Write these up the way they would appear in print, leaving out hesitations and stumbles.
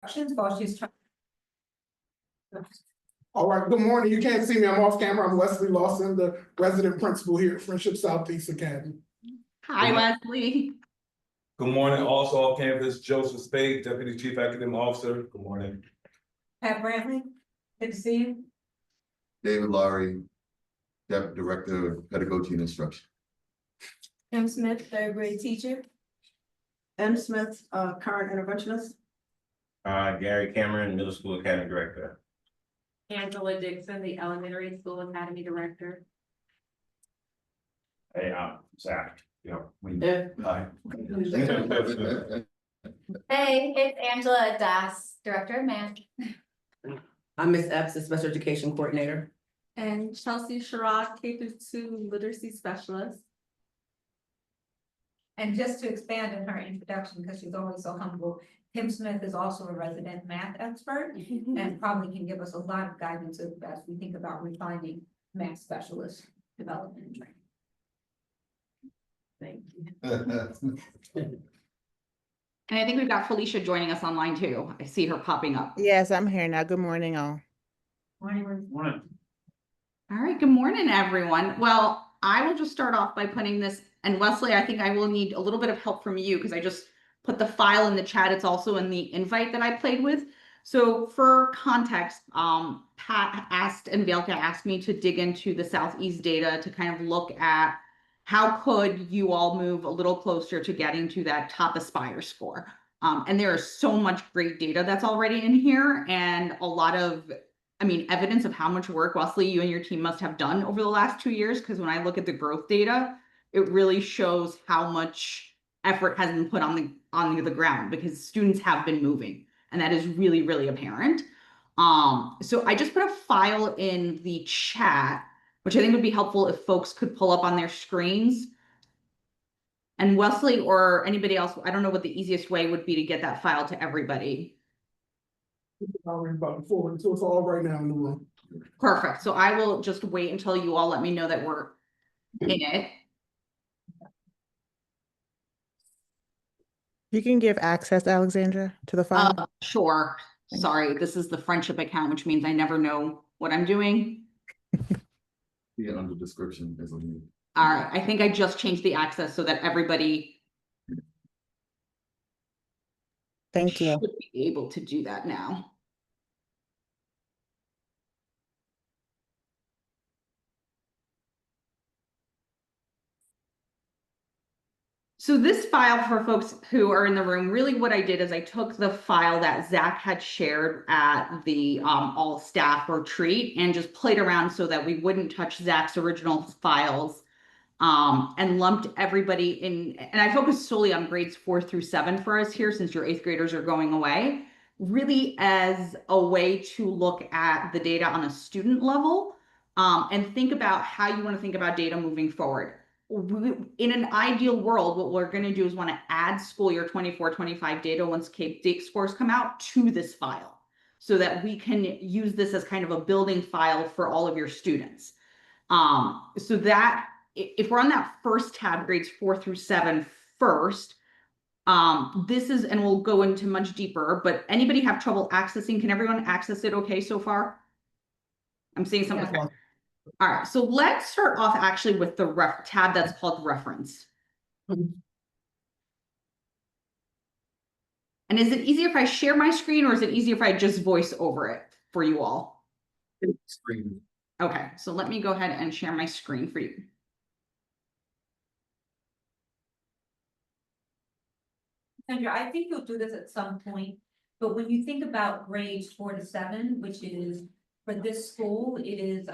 Questions while she's trying. All right, good morning. You can't see me. I'm off camera. I'm Wesley Lawson, the resident principal here at Friendship Southeast Academy. Hi, Wesley. Good morning. Also off campus, Joseph Spade, Deputy Chief Academic Officer. Good morning. Pat Brantley, good to see you. David Laurie, Deputy Director of Pedagogy and Instruction. M. Smith, third grade teacher. M. Smith, current interventionist. Gary Cameron, Middle School Academy Director. Angela Dixon, the Elementary School Academy Director. Hey, Zach, Hi. Hey, it's Angela Das, Director of Math. I'm Miss Epps, the Special Education Coordinator. And Chelsea Sherrod, K-2 Literacy Specialist. And just to expand on her introduction, because she's always so humble, Kim Smith is also a resident math expert and probably can give us a lot of guidance as we think about refining math specialist development and training. Thank you. And I think we've got Felicia joining us online too. I see her popping up. Yes, I'm here now. Good morning, all. Morning. All right, good morning, everyone. Well, I will just start off by putting this, and Wesley, I think I will need a little bit of help from you because I just put the file in the chat. It's also in the invite that I played with. So for context, Pat asked and Velka asked me to dig into the Southeast data to kind of look at how could you all move a little closer to getting to that top Aspire score. And there is so much great data that's already in here and a lot of, evidence of how much work, Wesley, you and your team must have done over the last 2 years. Because when I look at the growth data, it really shows how much effort has been put on the ground because students have been moving. And that is really, really apparent. So I just put a file in the chat, which I think would be helpful if folks could pull up on their screens. And Wesley or anybody else, I don't know what the easiest way would be to get that file to everybody. Already about to forward, so it's all right now in the room. Perfect. So I will just wait until you all let me know that we're in it. You can give access, Alexandra, to the file. Sure. Sorry, this is the friendship account, which means I never know what I'm doing. Yeah, under description is a link. All right, I think I just changed the access so that everybody Thank you. should be able to do that now. So this file for folks who are in the room, really what I did is I took the file that Zach had shared at the all staff retreat and just played around so that we wouldn't touch Zach's original files and lumped everybody in. And I focused solely on grades 4 through 7 for us here since your 8th graders are going away, really as a way to look at the data on a student level and think about how you want to think about data moving forward. In an ideal world, what we're going to do is want to add school year 24-25 data once CAPE scores come out to this file so that we can use this as kind of a building file for all of your students. So that if we're on that first tab, grades 4 through 7 first, this is, and we'll go into much deeper, but anybody have trouble accessing? Can everyone access it okay so far? I'm seeing something. Yeah. All right, so let's start off actually with the tab that's called reference. And is it easier if I share my screen or is it easier if I just voice over it for you all? Screen. Okay, so let me go ahead and share my screen for you. Sandra, I think you'll do this at some point, but when you think about grades 4 to 7, which is for this school, it is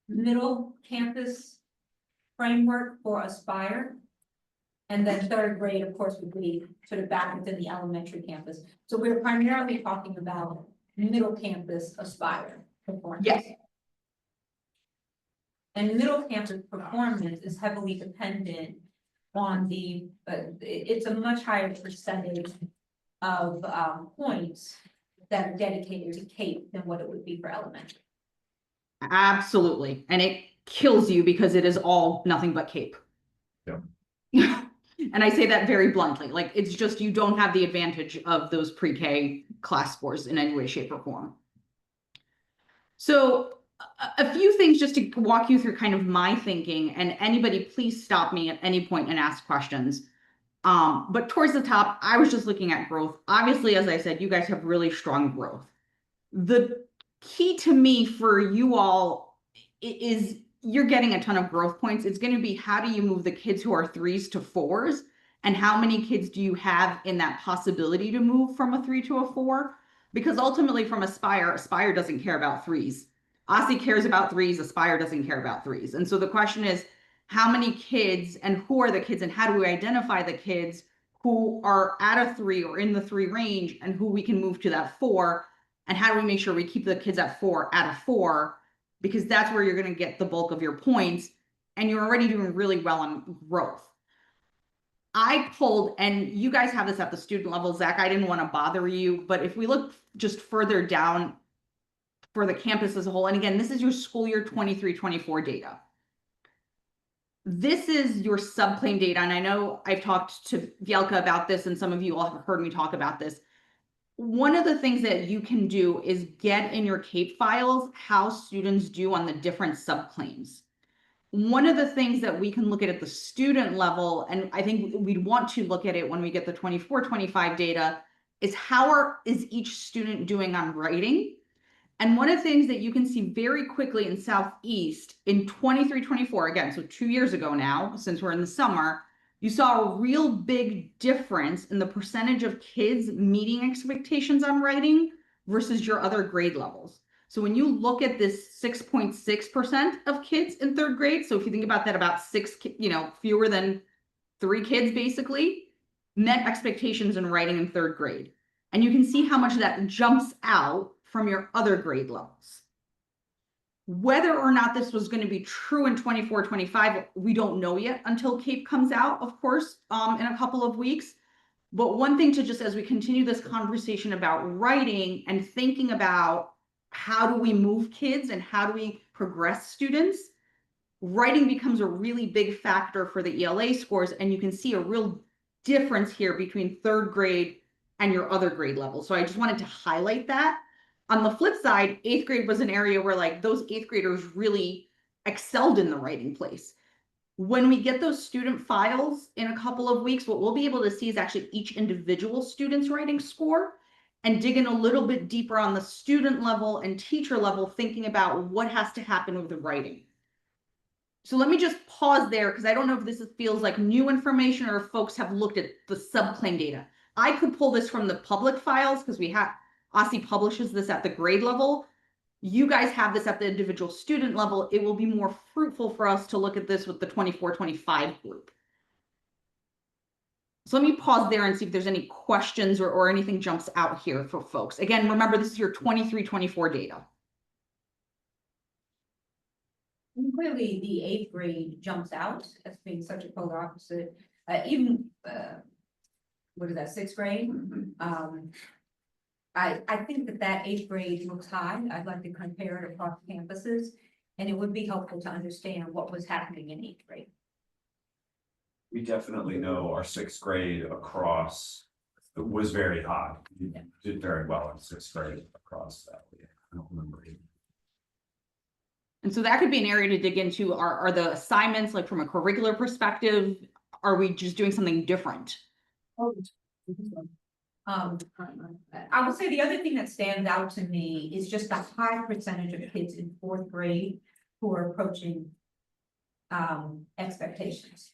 middle campus framework for Aspire. And then 3rd grade, of course, would be sort of back within the elementary campus. So we're primarily talking about middle campus Aspire performance. Yes. And middle campus performance is heavily dependent on the, it's a much higher percentage of points that are dedicated to CAPE than what it would be for elementary. Absolutely. And it kills you because it is all nothing but CAPE. Yeah. And I say that very bluntly, like it's just you don't have the advantage of those pre-K class scores in any way, shape, or form. So a few things just to walk you through kind of my thinking, and anybody please stop me at any point and ask questions. But towards the top, I was just looking at growth. Obviously, as I said, you guys have really strong growth. The key to me for you all is you're getting a ton of growth points. It's going to be how do you move the kids who are 3s to 4s, and how many kids do you have in that possibility to move from a 3 to a 4? Because ultimately from Aspire doesn't care about 3s. OSSI cares about 3s, Aspire doesn't care about 3s. And so the question is, how many kids and who are the kids, and how do we identify the kids who are at a 3 or in the 3 range and who we can move to that 4? And how do we make sure we keep the kids at 4 at a 4? Because that's where you're going to get the bulk of your points, and you're already doing really well on growth. I pulled, and you guys have this at the student level, Zach, I didn't want to bother you, but if we look just further down for the campus as a whole, and again, this is your school year 23-24 data. This is your subclaim data, and I know I've talked to Vielka about this, and some of you all have heard me talk about this. One of the things that you can do is get in your CAPE files how students do on the different subclaims. One of the things that we can look at the student level, and I think we'd want to look at it when we get the 24-25 data, is how is each student doing on writing? And one of the things that you can see very quickly in Southeast in 23-24, again, so 2 years ago now, since we're in the summer, you saw a real big difference in the percentage of kids meeting expectations on writing versus your other grade levels. So when you look at this 6.6% of kids in 3rd grade, so if you think about that, about fewer than 3 kids basically met expectations in writing in 3rd grade. And you can see how much that jumps out from your other grade levels. Whether or not this was going to be true in 24-25, we don't know yet until CAPE comes out, of course, in a couple of weeks. But one thing to just, as we continue this conversation about writing and thinking about how do we move kids and how do we progress students, writing becomes a really big factor for the ELA scores. And you can see a real difference here between 3rd grade and your other grade levels. So I just wanted to highlight that. On the flip side, 8th grade was an area where like those 8th graders really excelled in the writing place. When we get those student files in a couple of weeks, what we'll be able to see is actually each individual student's writing score and dig in a little bit deeper on the student level and teacher level, thinking about what has to happen with the writing. So let me just pause there because I don't know if this feels like new information or if folks have looked at the subclaim data. I could pull this from the public files because we have OSSI publishes this at the grade level. You guys have this at the individual student level. It will be more fruitful for us to look at this with the 24-25 group. So let me pause there and see if there's any questions or anything jumps out here for folks. Again, remember, this is your 23-24 data. And clearly, the 8th grade jumps out as being such a polar opposite. Even what is that, 6th grade? I think that 8th grade looks high. I'd like to compare it across campuses, and it would be helpful to understand what was happening in 8th grade. We definitely know our 6th grade across was very high. We did very well in 6th grade across that. I don't remember it. And so that could be an area to dig into. Are the assignments, like from a curricular perspective, are we just doing something different? I would say the other thing that stands out to me is just the high percentage of kids in 4th grade who are approaching expectations.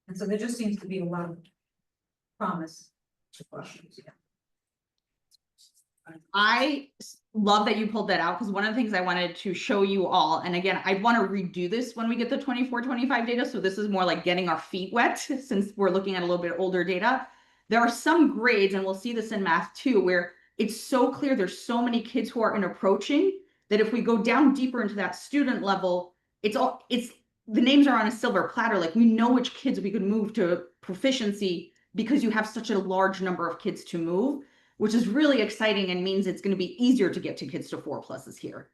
And so there just seems to be a lot of promise to questions. I love that you pulled that out because one of the things I wanted to show you all, and again, I want to redo this when we get the 24-25 data. So this is more like getting our feet wet since we're looking at a little bit older data. There are some grades, and we'll see this in math too, where it's so clear there's so many kids who are in approaching that if we go down deeper into that student level, it's the names are on a silver platter. Like we know which kids we could move to proficiency because you have such a large number of kids to move, which is really exciting and means it's going to be easier to get to kids to 4+ here.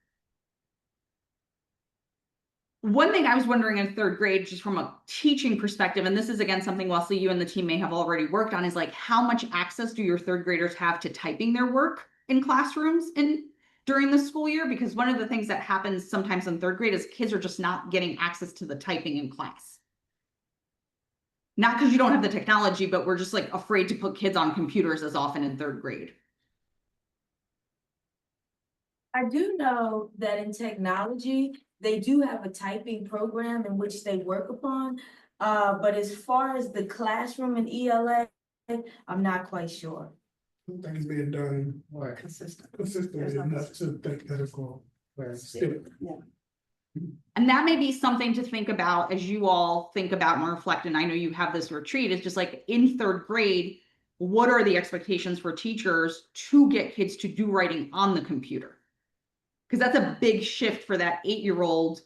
One thing I was wondering in third grade, just from a teaching perspective, and this is again something Wesley, you and the team may have already worked on, is like how much access do your third graders have to typing their work in classrooms during the school year? Because one of the things that happens sometimes in third grade is kids are just not getting access to the typing in class. Not because you don't have the technology, but we're just like afraid to put kids on computers as often in third grade. I do know that in technology, they do have a typing program in which they work upon. But as far as the classroom and ELA, I'm not quite sure. I don't think it's being done consistently enough to think that it's going to stick. And that may be something to think about as you all think about and reflect. And I know you have this retreat. It's just like in third grade, what are the expectations for teachers to get kids to do writing on the computer? Because that's a big shift for that 8-year-old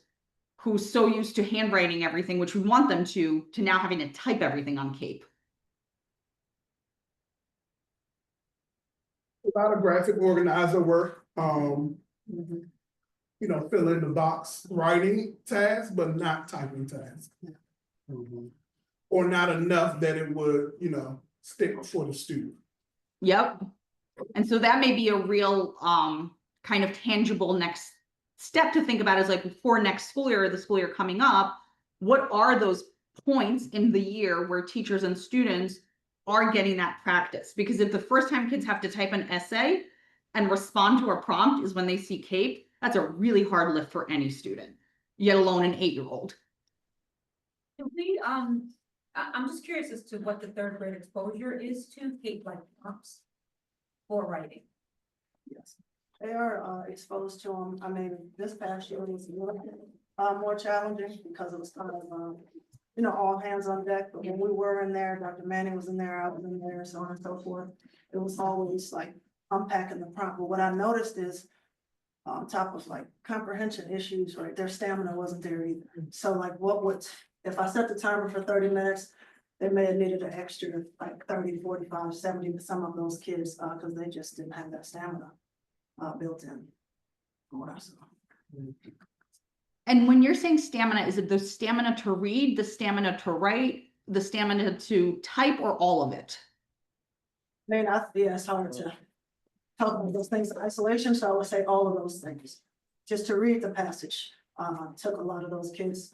who's so used to handwriting everything, which we want them to now having to type everything on CAPE. A lot of graphic organizer work, you know, fill in the box writing tasks, but not typing tasks. Or not enough that it would, you know, stick for the student. Yep. And so that may be a real kind of tangible next step to think about, is like for next school year or the school year coming up, what are those points in the year where teachers and students are getting that practice? Because if the first time kids have to type an essay and respond to a prompt is when they see CAPE, that's a really hard lift for any student, yet alone an 8-year-old. I'm just curious as to what the third grade exposure is to CAPE like prompts for writing. Yes, they are exposed to them. I mean, this past year was a little more challenging because it was kind of, you know, all hands on deck. But when we were in there, Dr. Manning was in there, I was in there, so on and so forth. It was always like unpacking the prompt. But what I noticed is, on top of like comprehension issues, right, their stamina wasn't there either. So like if I set the timer for 30 minutes, they may have needed an extra like 30, 45, 70 for some of those kids, because they just didn't have that stamina built in. From what I saw. And when you're saying stamina, is it the stamina to read, the stamina to write, the stamina to type, or all of it? I mean, yeah, it's hard to talk about those things in isolation, so I would say all of those things. Just to read the passage took a lot of those kids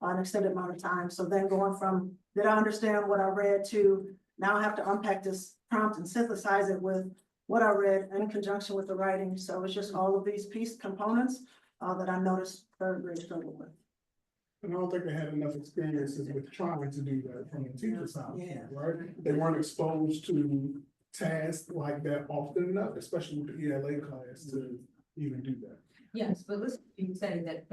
an extended amount of time. So then going from, did I understand what I read, to now I have to unpack this prompt and synthesize it with what I read in conjunction with the writing. So it's just all of these piece components that I noticed third grade struggle with. And I don't think they had enough experiences with trying to do that from the teacher side, right? They weren't exposed to tasks like that often enough, especially with the ELA class, to even do that. Yes, but listen, you say that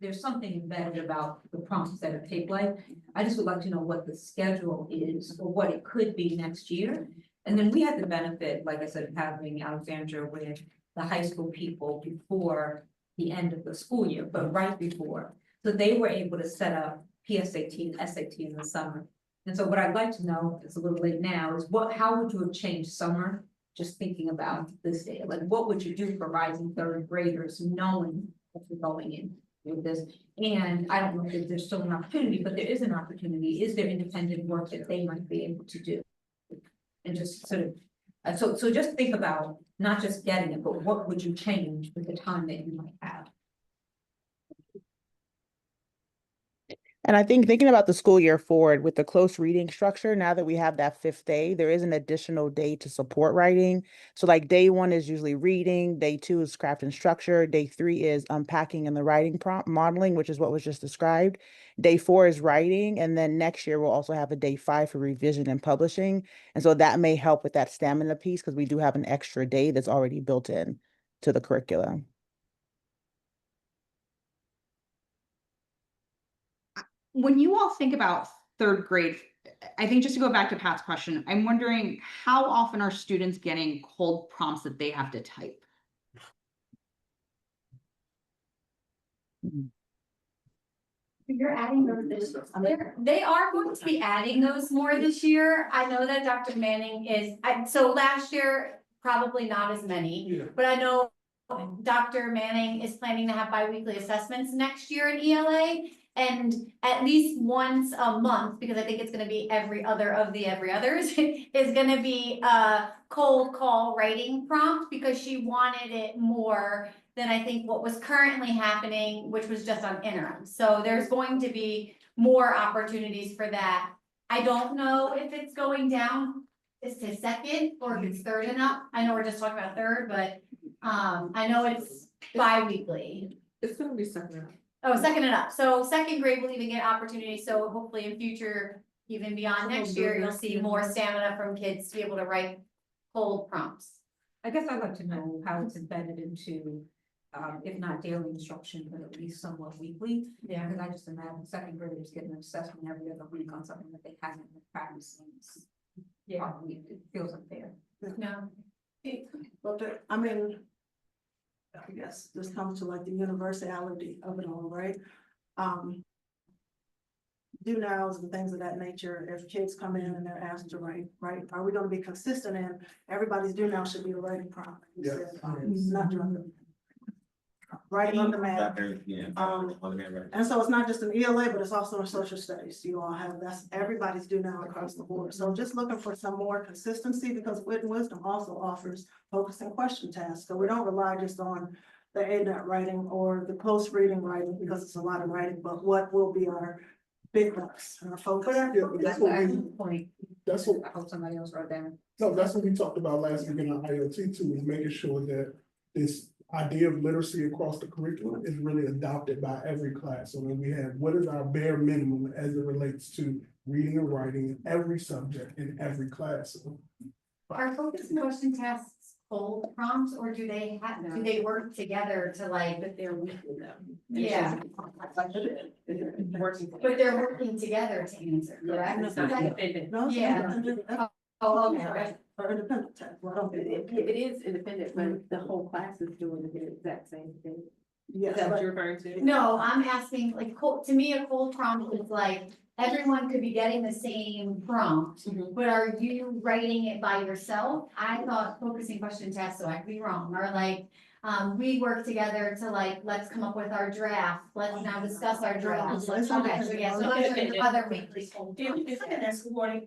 there's something embedded about the prompts that are CAPE-like. I just would like to know what the schedule is or what it could be next year. And then we had the benefit, like I said, of having Alexandra with the high school people before the end of the school year, but right before. So they were able to set up PSAT and SAT in the summer. And so what I'd like to know, it's a little late now, is how would you have changed summer? Just thinking about this day, like what would you do for rising third graders knowing what you're going in with this? And I don't know if there's still an opportunity, but there is an opportunity. Is there independent work that they might be able to do? And just sort of, so just think about not just getting it, but what would you change with the time that you might have? And I think thinking about the school year forward with the close reading structure, now that we have that 5th day, there is an additional day to support writing. So like day 1 is usually reading, day 2 is craft and structure, day 3 is unpacking and the writing prompt modeling, which is what was just described. Day 4 is writing, and then next year we'll also have a day 5 for revision and publishing. And so that may help with that stamina piece, because we do have an extra day that's already built in to the curriculum. When you all think about third grade, I think just to go back to Pat's question, I'm wondering how often are students getting cold prompts that they have to type? You're adding those this year. They are going to be adding those more this year. I know that Dr. Manning is, so last year, probably not as many, but I know Dr. Manning is planning to have biweekly assessments next year in ELA. And at least once a month, because I think it's gonna be every other of the every others, is gonna be a cold call writing prompt, because she wanted it more than I think what was currently happening, which was just on interim. So there's going to be more opportunities for that. I don't know if it's going down to second or if it's third and up. I know we're just talking about third, but I know it's bi-weekly. It's gonna be second. Oh, second and up. So second grade will even get opportunities. So hopefully in future, even beyond next year, you'll see more stamina from kids to be able to write cold prompts. I guess I'd like to know how it's embedded into, if not daily instruction, but at least somewhat weekly. Yeah. Because I just imagine second graders getting an assessment every other week on something that they haven't been practicing. Yeah, it feels unfair. No. But I mean, I guess this comes to like the universality of it all, right? Do nows and things of that nature, if kids come in and they're asked to write, right, are we gonna be consistent in everybody's do now should be a writing prompt? Yeah. Not doing writing on demand. And so it's not just an ELA, but it's also in social studies. You all have, that's everybody's do now across the board. So just looking for some more consistency, because Wit and Wisdom also offers focus and question tasks. So we don't rely just on the ADAT writing or the close reading writing, because it's a lot of writing, but what will be our big bucks and our focus. Yeah, but that's what we, Point. that's what, I hope somebody else wrote down. no, that's what we talked about last week in our IoT too, is making sure that this idea of literacy across the curriculum is really adopted by every class. So when we have, what is our bare minimum as it relates to reading and writing in every subject in every class? So Are focus and question tasks cold prompts, or do they do they work together to like? But they're weekly though. Yeah. But they're working together to answer, correct? No, Yeah. Oh, okay. or independent tech. Well, I don't think It is independent, but the whole class is doing the exact same thing. yes, Is that what but you're referring to? No, I'm asking, like, to me, a cold prompt is like, everyone could be getting the same prompt, but are you writing it by yourself? I thought focusing question tasks, so I could be wrong, or like, we work together to like, let's come up with our draft, let's now discuss our draft. Okay, so yeah, so those are the other weekly cold prompts. If I can ask a warning,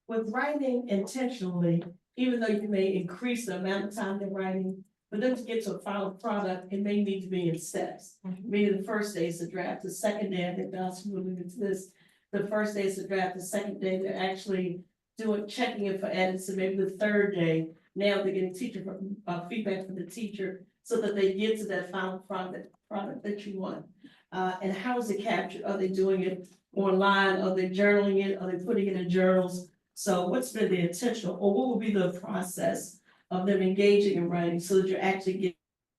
with writing intentionally, even though you may increase the amount of time they're writing, for them to get to a final product, it may need to be in steps. Maybe the first day is the draft, the second day, I think that's moving into this. The first day is the draft, the second day, they're actually checking it for edits, and maybe the third day, now they're getting feedback from the teacher so that they get to that final product that you want. And how is it captured? Are they doing it online? Are they journaling it? Are they putting it in journals? So what's been the intentional, or what will be the process of them engaging in writing so that you're actually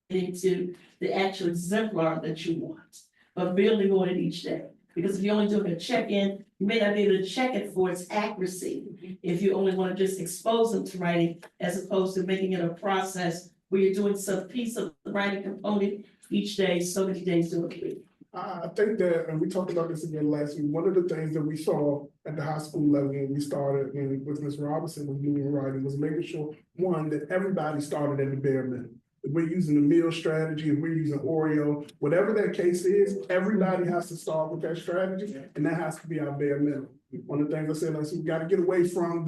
getting to the actual exemplar that you want, but building on it each day? Because if you're only doing a check-in, you may not be able to check it for its accuracy. If you only want to just expose them to writing, as opposed to making it a process where you're doing some piece of the writing component each day, so many days during the week. I think that, and we talked about this again last week, one of the things that we saw at the high school level when we started, and with Ms. Robinson with moving and writing, was making sure, one, that everybody started at the bare minimum. If we're using the meal strategy, if we're using Oreo, whatever that case is, everybody has to start with that strategy, and that has to be our bare minimum. One of the things I said, like, so we gotta get away from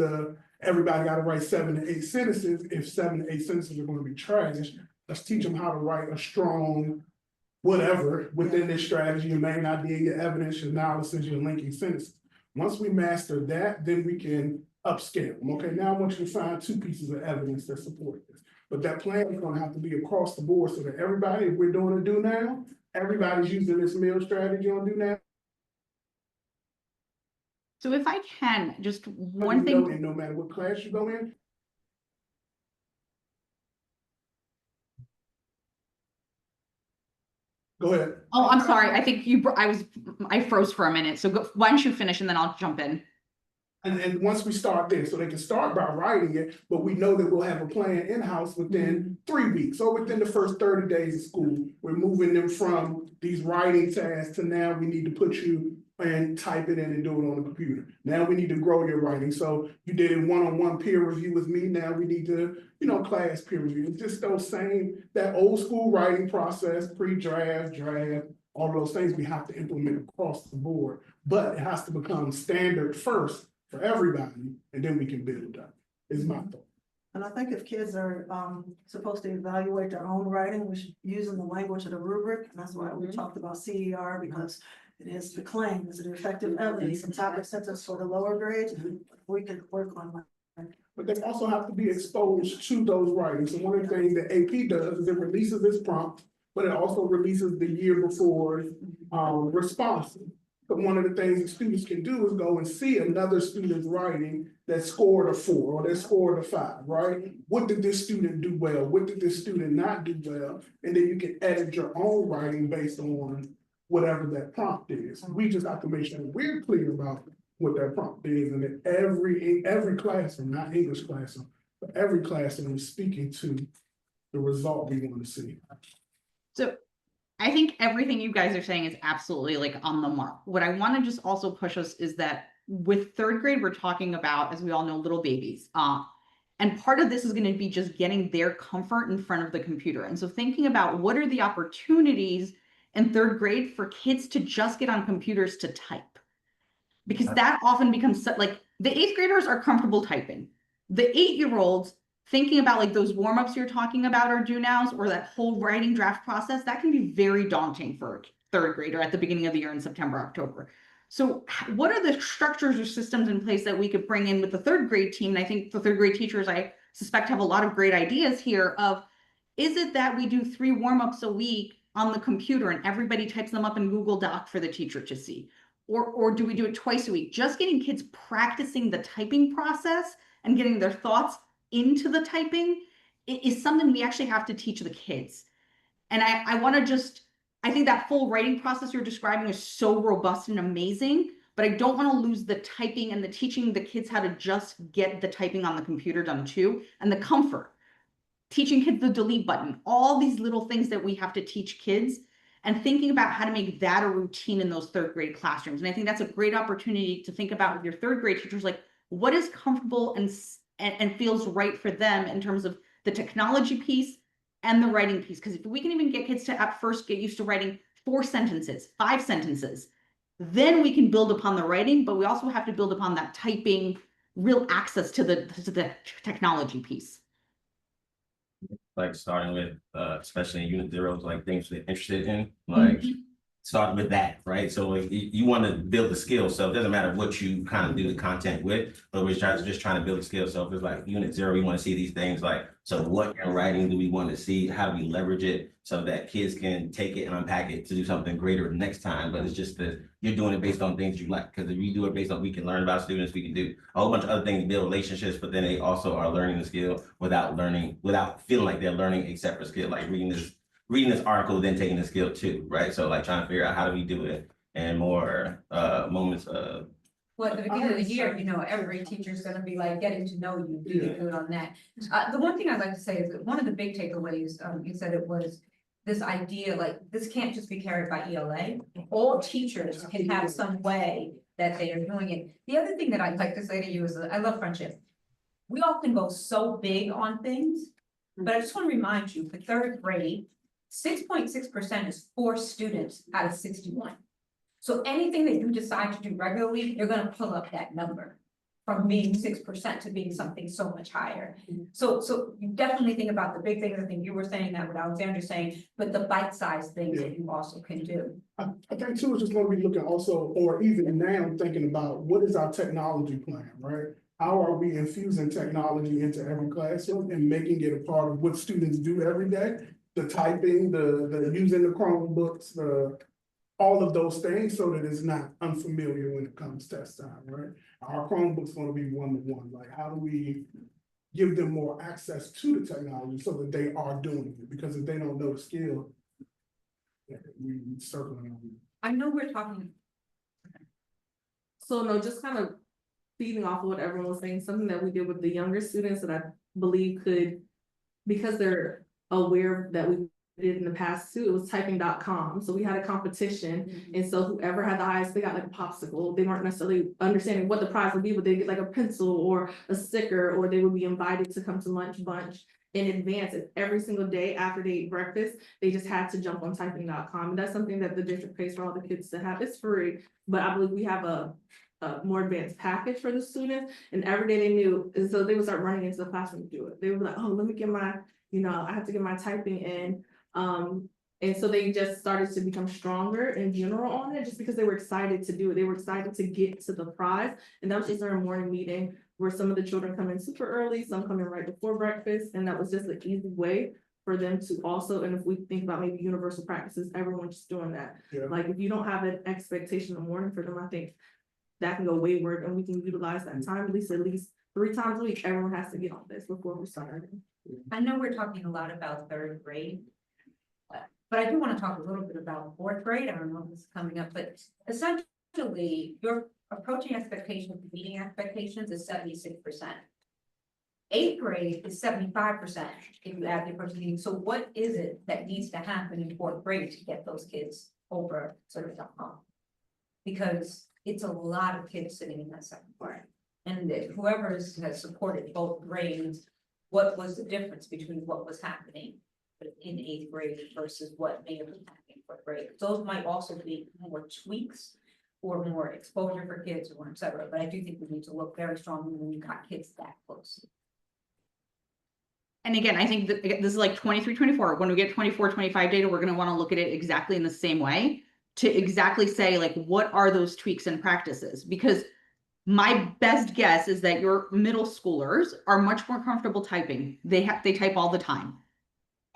everybody gotta write 7 to 8 sentences. If 7 to 8 sentences are gonna be trash, let's teach them how to write a strong whatever within this strategy, your main idea, your evidence, your analysis, your linking sentences. Once we master that, then we can upscale them. Okay, now I want you to find 2 pieces of evidence that support this. But that plan is gonna have to be across the board so that everybody, if we're doing a do now, everybody's using this meal strategy on do now. So if I can, just one thing. And no matter what class you go in. Go ahead. Oh, I'm sorry. I think I froze for a minute. So why don't you finish and then I'll jump in. And once we start there, so they can start by writing it, but we know that we'll have a plan in-house within 3 weeks. So within the first 30 days of school, we're moving them from these writing tasks to now we need to put you and type it in and do it on the computer. Now we need to grow your writing. So you did it one-on-one peer review with me. Now we need to, class peer review. It's just that old school writing process, pre-draft, draft, all of those things we have to implement across the board. But it has to become standard first for everybody, and then we can build up, is my thought. And I think if kids are supposed to evaluate their own writing, we should use in the language of the rubric, and that's why we talked about CER, because it is the claim, is it effective evidence, and topic sentence for the lower grades, we can work on that. But they also have to be exposed to those writings. And one of the things that AP does is it releases this prompt, but it also releases the year before responses. But one of the things that students can do is go and see another student's writing that scored a 4 or that scored a 5, right? What did this student do well? What did this student not do well? And then you can edit your own writing based on whatever that prompt is. We just have to make sure we're clear about what that prompt is, and that every classroom, not English classroom, but every classroom is speaking to the result we want to see. So I think everything you guys are saying is absolutely like on the mark. What I want to just also push us is that with third grade, we're talking about, as we all know, little babies. And part of this is going to be just getting their comfort in front of the computer. And so thinking about what are the opportunities in third grade for kids to just get on computers to type. Because that often becomes like the 8th graders are comfortable typing. The 8-year-olds thinking about like those warm-ups you're talking about or do nows or that whole writing draft process, that can be very daunting for a third grader at the beginning of the year in September, October. So what are the structures or systems in place that we could bring in with the third grade team? And I think the third grade teachers, I suspect, have a lot of great ideas here of, is it that we do 3 warm-ups a week on the computer and everybody types them up in Google Doc for the teacher to see? Or do we do it twice a week? Just getting kids practicing the typing process and getting their thoughts into the typing is something we actually have to teach the kids. And I want to I think that full writing process you're describing is so robust and amazing, but I don't want to lose the typing and the teaching the kids how to just get the typing on the computer done too, and the comfort. Teaching kids the delete button, all these little things that we have to teach kids, and thinking about how to make that a routine in those third grade classrooms. And I think that's a great opportunity to think about with your third grade teachers, like what is comfortable and feels right for them in terms of the technology piece and the writing piece. Because if we can even get kids to at first get used to writing 4 sentences, 5 sentences, then we can build upon the writing, but we also have to build upon that typing, real access to the technology piece. Like starting with, especially in unit zeros, like things they're interested in, like start with that, right? So like you want to build the skill. So it doesn't matter what you kind of do the content with, but we're just trying to build the skill. So if it's like unit 0, we want to see these things like, so what in writing do we want to see? How do we leverage it so that kids can take it and unpack it to do something greater next time? But it's just that you're doing it based on things you like. Because if you do it based on, we can learn about students, we can do a whole bunch of other things to build relationships, but then they also are learning the skill without feeling like they're learning a separate skill, like reading this article, then taking the skill too, right? So like trying to figure out how do we do it and more moments of. Well, at the beginning of the year, every teacher's gonna be like getting to know you, do you good on that? The one thing I'd like to say is that one of the big takeaways, you said it was this idea, like, this can't just be carried by ELA. All teachers can have some way that they are doing it. The other thing that I'd like to say to you is that I love friendship. We often go so big on things, but I just want to remind you, for third grade, 6.6% is 4 students out of 61. So anything that you decide to do regularly, you're gonna pull up that number from being 6% to being something so much higher. So you definitely think about the big things. I think you were saying that, what Alexander saying, but the bite-sized things that you also can do. I think too, it's just gonna be looking also, or even now thinking about what is our technology plan, right? How are we infusing technology into every classroom and making it a part of what students do every day? The typing, the using the Chromebooks, all of those things, so that it's not unfamiliar when it comes test time, right? Our Chromebooks gonna be one-to-one, like how do we give them more access to the technology so that they are doing it? Because if they don't know the skill, we circling on it. I know we're talking. So no, just kind of feeding off of what everyone was saying, something that we did with the younger students that I believe could, because they're aware that we did in the past too, it was typing.com. So we had a competition. And so whoever had the highest, they got like a popsicle. They weren't necessarily understanding what the prize would be, but they get like a pencil or a sticker, or they would be invited to come to lunch bunch in advance. And every single day after they ate breakfast, they just had to jump on typing.com. And that's something that the district pays for all the kids to have. It's free, but I believe we have a more advanced package for the students, and every day they knew, and so they would start running into the classroom to do it. They would be like, oh, let me get my, I have to get my typing in. And so they just started to become stronger in general on it, just because they were excited to do it. They were excited to get to the prize. And that was just our morning meeting where some of the children come in super early, some come in right before breakfast. And that was just an easy way for them to also, and if we think about maybe universal practices, everyone's just doing that. Yeah. Like if you don't have an expectation in the morning for them, I think that can go wayward, and we can utilize that time at least 3 times a week. Everyone has to get on this before we start. I know we're talking a lot about 3rd grade, but I do want to talk a little bit about 4th grade. I don't know if this is coming up, but essentially your approaching expectations, meeting expectations is 76%. 8th grade is 75% if you add the approaching meeting. So what is it that needs to happen in 4th grade to get those kids over sort of the hump? Because it's a lot of kids sitting in that second part. And whoever has supported both grades, what was the difference between what was happening in 8th grade versus what may have been happening in 4th grade? Those might also be more tweaks or more exposure for kids or et cetera. But I do think we need to look very strongly when you got kids that close. And again, I think that this is like 23, 24. When we get 24, 25 data, we're going to want to look at it exactly in the same way to exactly say, like, what are those tweaks and practices? Because my best guess is that your middle schoolers are much more comfortable typing. They type all the time.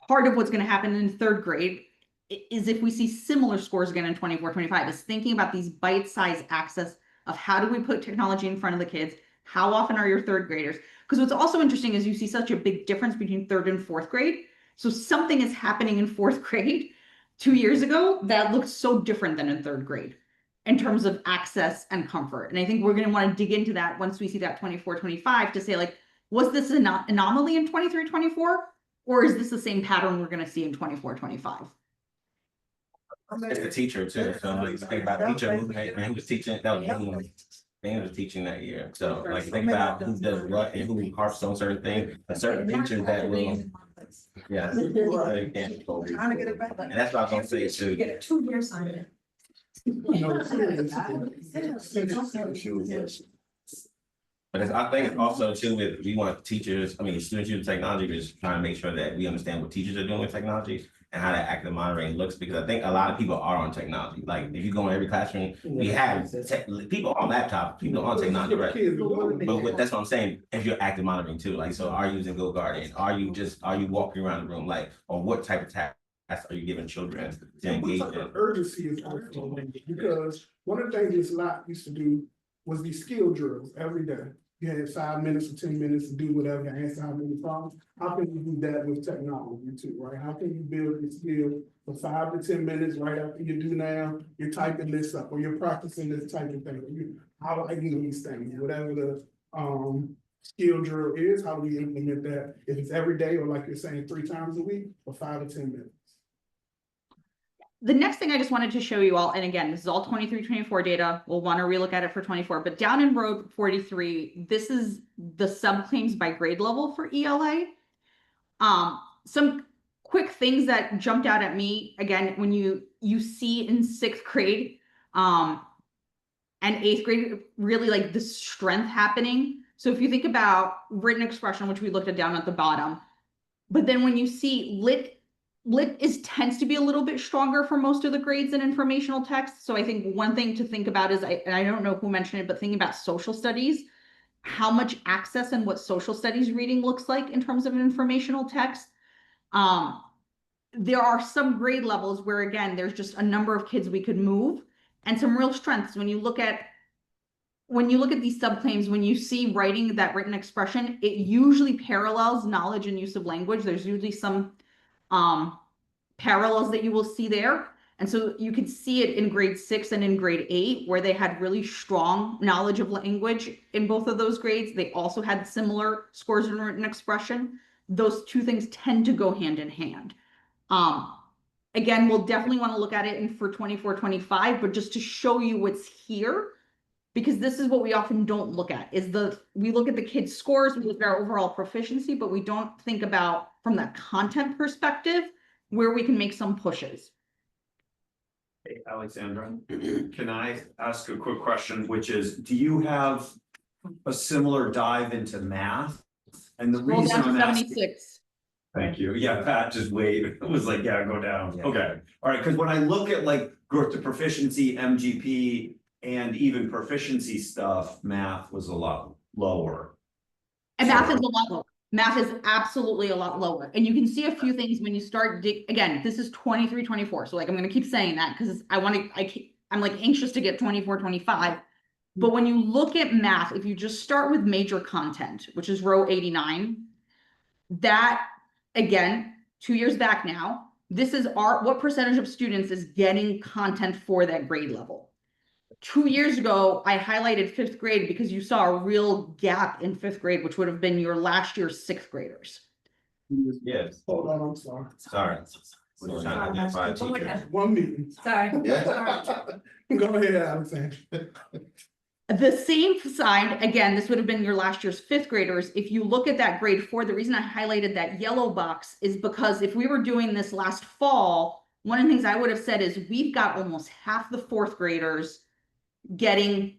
Part of what's going to happen in 3rd grade is if we see similar scores again in 24, 25, is thinking about these bite-sized access of how do we put technology in front of the kids? How often are your 3rd graders? Because what's also interesting is you see such a big difference between 3rd and 4th grade. So something is happening in 4th grade 2 years ago that looks so different than in 3rd grade in terms of access and comfort. And I think we're going to want to dig into that once we see that 24, 25 to say, like, was this an anomaly in 23, 24? Or is this the same pattern we're going to see in 24, 25? It's the teacher too. So like think about teacher who was teaching, that was Dan was teaching that year. So like think about who does what and who harps on certain things, a certain teacher that will. Yeah. And that's what I was gonna say too. Get a 2-year assignment. But I think it's also too with, we want teachers, students using technology, just trying to make sure that we understand what teachers are doing with technology and how that active monitoring looks, because I think a lot of people are on technology. Like if you go in every classroom, we have people on laptops, people on technology, right? But that's what I'm saying, if you're active monitoring too, like, so are you using Go Guardian? Are you walking around the room, like, or what type of tasks are you giving children to engage in? Urgency is also because one of the things this lot used to do was these skill drills every day. You had 5 minutes or 10 minutes to do whatever, answer how many problems. How can you do that with technology too, right? How can you build your skill for 5 to 10 minutes right after you do now? You're typing this up or you're practicing this type of thing. How do I do these things? Whatever the skill drill is, how do we implement that? If it's every day or like you're saying 3 times a week or 5 to 10 minutes. The next thing I just wanted to show you all, and again, this is all 23, 24 data. We'll want to relook at it for 24, but down in row 43, this is the subclaims by grade level for ELA. Some quick things that jumped out at me, again, when you see in 6th grade and 8th grade, really like the strength happening. So if you think about written expression, which we looked at down at the bottom, but then when you see lit tends to be a little bit stronger for most of the grades in informational text. So I think one thing to think about is, and I don't know who mentioned it, but thinking about social studies, how much access and what social studies reading looks like in terms of an informational text. There are some grade levels where, again, there's just a number of kids we could move and some real strengths. When you look at these subclaims, when you see writing that written expression, it usually parallels knowledge and use of language. There's usually some parallels that you will see there. And so you can see it in grade 6 and in grade 8, where they had really strong knowledge of language in both of those grades. They also had similar scores in written expression. Those two things tend to go hand in hand. Again, we'll definitely want to look at it in for 24-25, but just to show you what's here, because this is what we often don't look at, is we look at the kids' scores, we look at our overall proficiency, but we don't think about from that content perspective where we can make some pushes. Hey, Alexandra, can I ask a quick question, which is, do you have a similar dive into math? And the Roll reason down I'm to asking. 76. Thank you. Yeah, Pat just waved. It was like, yeah, go down. Okay. All right. Cause when I look at like growth to proficiency, MGP, and even proficiency stuff, math was a lot lower. And math is a lot lower. Math is absolutely a lot lower. And you can see a few things when you start again, this is 23-24. So like, I'm going to keep saying that because I'm like anxious to get 24-25. But when you look at math, if you just start with major content, which is row 89, that again, 2 years back now, this is what percentage of students is getting content for that grade level. 2 years ago, I highlighted 5th grade because you saw a real gap in 5th grade, which would have been your last year's 6th graders. Yes. Hold on, I'm sorry. Sorry. We're trying to identify a teacher. One meeting. Sorry. Go ahead, Alexandra. The same side, again, this would have been your last year's 5th graders. If you look at that grade 4, the reason I highlighted that yellow box is because if we were doing this last fall, one of the things I would have said is we've got almost half the 4th graders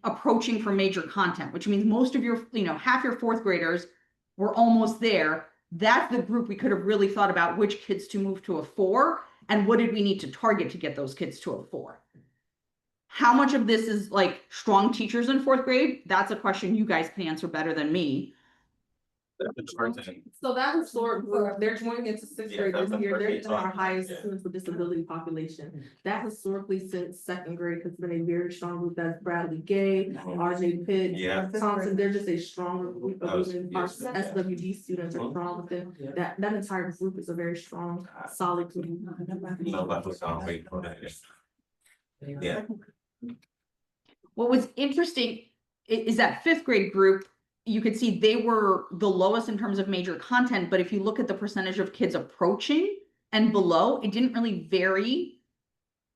approaching for major content, which means most of your, half your 4th graders were almost there. That's the group we could have really thought about which kids to move to a 4 and what did we need to target to get those kids to a 4. How much of this is like strong teachers in 4th grade? That's a question you guys can answer better than me. So that historic group, they're joining into 6th grade this year, they're our highest students with disability population. That historically since 2nd grade has been a very strong group. That's Bradley Gay, RJ Pitt, Thompson. They're just a stronger group of even our SWD students are strong within that entire group is a very strong, solid group. Yeah. What was interesting is that 5th grade group, you could see they were the lowest in terms of major content, but if you look at the percentage of kids approaching and below, it didn't really vary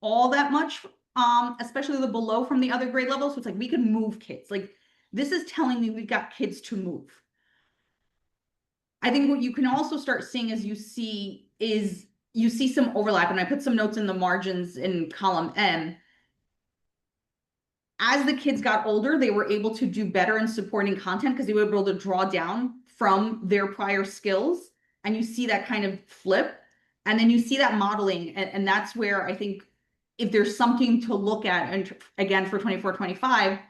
all that much, especially the below from the other grade levels. So it's like we could move kids. Like this is telling me we've got kids to move. I think what you can also start seeing as you see some overlap, and I put some notes in the margins in column M. As the kids got older, they were able to do better in supporting content because they were able to draw down from their prior skills. And you see that kind of flip. And then you see that modeling. And that's where I think if there's something to look at, and again, for 24-25,